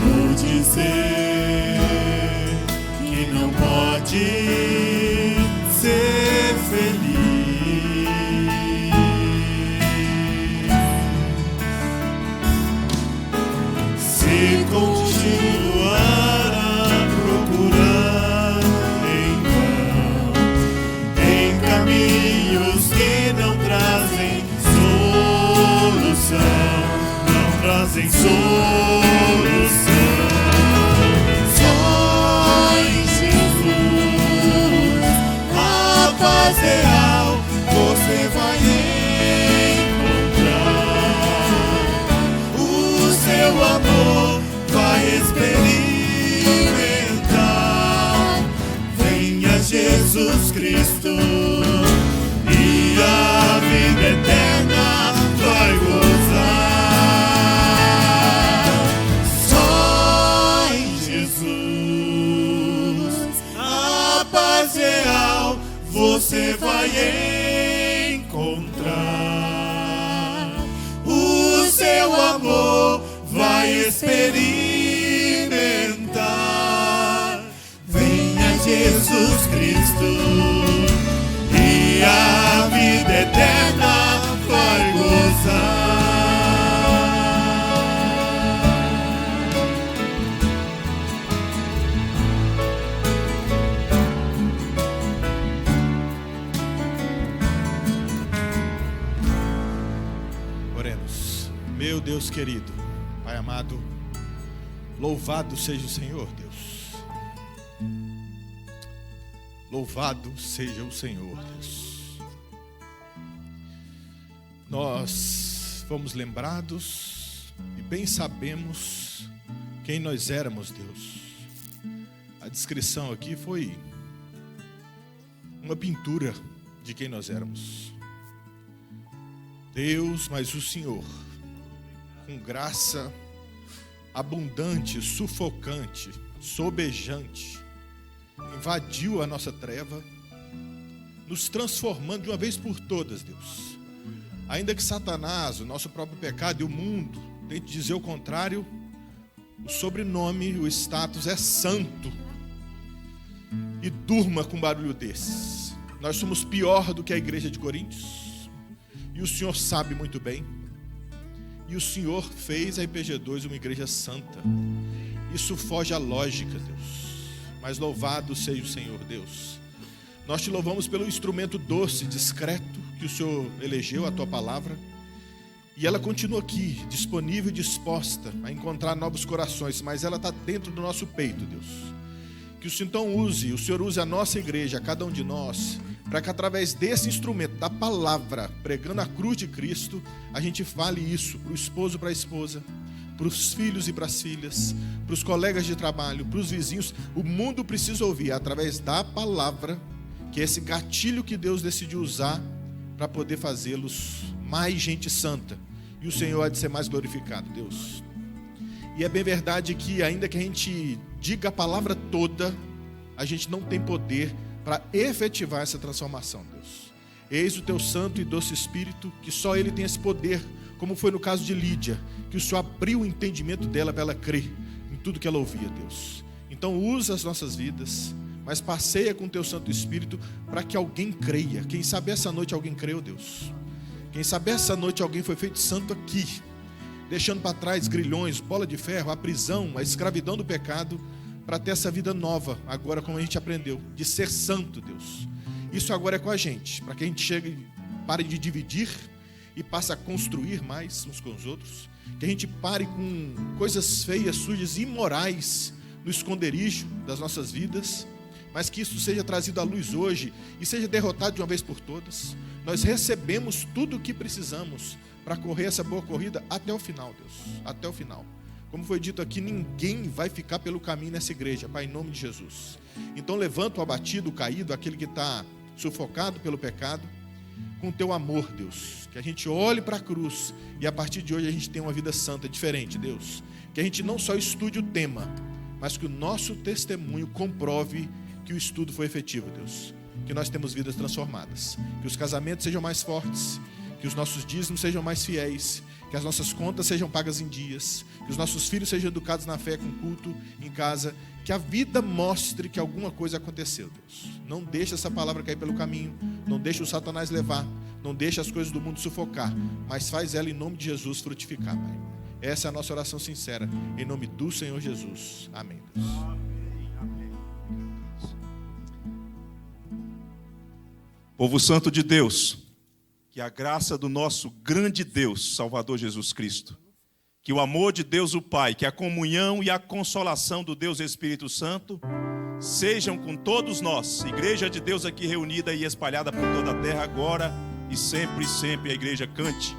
Speaker 2: Vou dizer que não pode ser feliz. Se continuar a procurar em vão, em caminhos que não trazem solução, não trazem solução. Só em Jesus a paz real você vai encontrar. O seu amor vai experimentar. Venha Jesus Cristo e a vida eterna vai gozar. Só em Jesus a paz real você vai encontrar. O seu amor vai experimentar. Venha Jesus Cristo e a vida eterna vai gozar.
Speaker 3: Oremos. Meu Deus querido, Pai amado, louvado seja o Senhor, Deus. Louvado seja o Senhor, Deus. Nós fomos lembrados e bem sabemos quem nós éramos, Deus. A descrição aqui foi uma pintura de quem nós éramos. Deus, mas o Senhor, com graça abundante, sufocante, sobejante, invadiu a nossa treva, nos transformando de uma vez por todas, Deus. Ainda que Satanás, o nosso próprio pecado e o mundo tente dizer o contrário, o sobrenome, o status é santo. E durma com barulho desses. Nós somos pior do que a igreja de Coríntios, e o Senhor sabe muito bem. E o Senhor fez a IPG2 uma igreja santa. Isso foge à lógica, Deus. Mas louvado seja o Senhor, Deus. Nós te louvamos pelo instrumento doce, discreto, que o Senhor elegeu, a tua palavra. E ela continua aqui, disponível e disposta a encontrar novos corações. Mas ela está dentro do nosso peito, Deus. Que o Senhor então o Senhor use a nossa igreja, a cada um de nós, para que através desse instrumento, da palavra, pregando a cruz de Cristo, a gente fale isso para o esposo, para a esposa, para os filhos e para as filhas, para os colegas de trabalho, para os vizinhos. O mundo precisa ouvir através da palavra, que é esse gatilho que Deus decidiu usar para poder fazê-los mais gente santa. E o Senhor há de ser mais glorificado, Deus. E é bem verdade que ainda que a gente diga a palavra toda, a gente não tem poder para efetivar essa transformação, Deus. Eis o teu santo e doce Espírito, que só Ele tem esse poder, como foi no caso de Lídia, que o Senhor abriu o entendimento dela para ela crer em tudo que ela ouvia, Deus. Então usa as nossas vidas, mas passeia com o teu Santo Espírito para que alguém creia. Quem sabe essa noite alguém creu, Deus. Quem sabe essa noite alguém foi feito santo aqui, deixando para trás grilhões, bola de ferro, a prisão, a escravidão do pecado, para ter essa vida nova, agora como a gente aprendeu, de ser santo, Deus. Isso agora é com a gente, para que a gente chegue, pare de dividir e passe a construir mais uns com os outros, que a gente pare com coisas feias, sujas, imorais no esconderijo das nossas vidas, mas que isso seja trazido à luz hoje e seja derrotado de uma vez por todas. Nós recebemos tudo o que precisamos para correr essa boa corrida até o final, Deus, até o final. Como foi dito aqui, ninguém vai ficar pelo caminho nessa igreja, Pai, em nome de Jesus. Então levanta o abatido, o caído, aquele que está sufocado pelo pecado, com o teu amor, Deus. Que a gente olhe para a cruz e a partir de hoje a gente tenha uma vida santa, diferente, Deus. Que a gente não só estude o tema, mas que o nosso testemunho comprove que o estudo foi efetivo, Deus. Que nós temos vidas transformadas. Que os casamentos sejam mais fortes, que os nossos dízimos sejam mais fiéis, que as nossas contas sejam pagas em dias, que os nossos filhos sejam educados na fé com culto em casa, que a vida mostre que alguma coisa aconteceu, Deus. Não deixa essa palavra cair pelo caminho, não deixa o Satanás levar, não deixa as coisas do mundo sufocar, mas faz ela em nome de Jesus frutificar, Pai. Essa é a nossa oração sincera, em nome do Senhor Jesus. Amém, Deus.
Speaker 1: Povo santo de Deus, que a graça do nosso grande Deus, Salvador Jesus Cristo, que o amor de Deus o Pai, que a comunhão e a consolação do Deus Espírito Santo sejam com todos nós, igreja de Deus aqui reunida e espalhada por toda a terra, agora e sempre a igreja cante.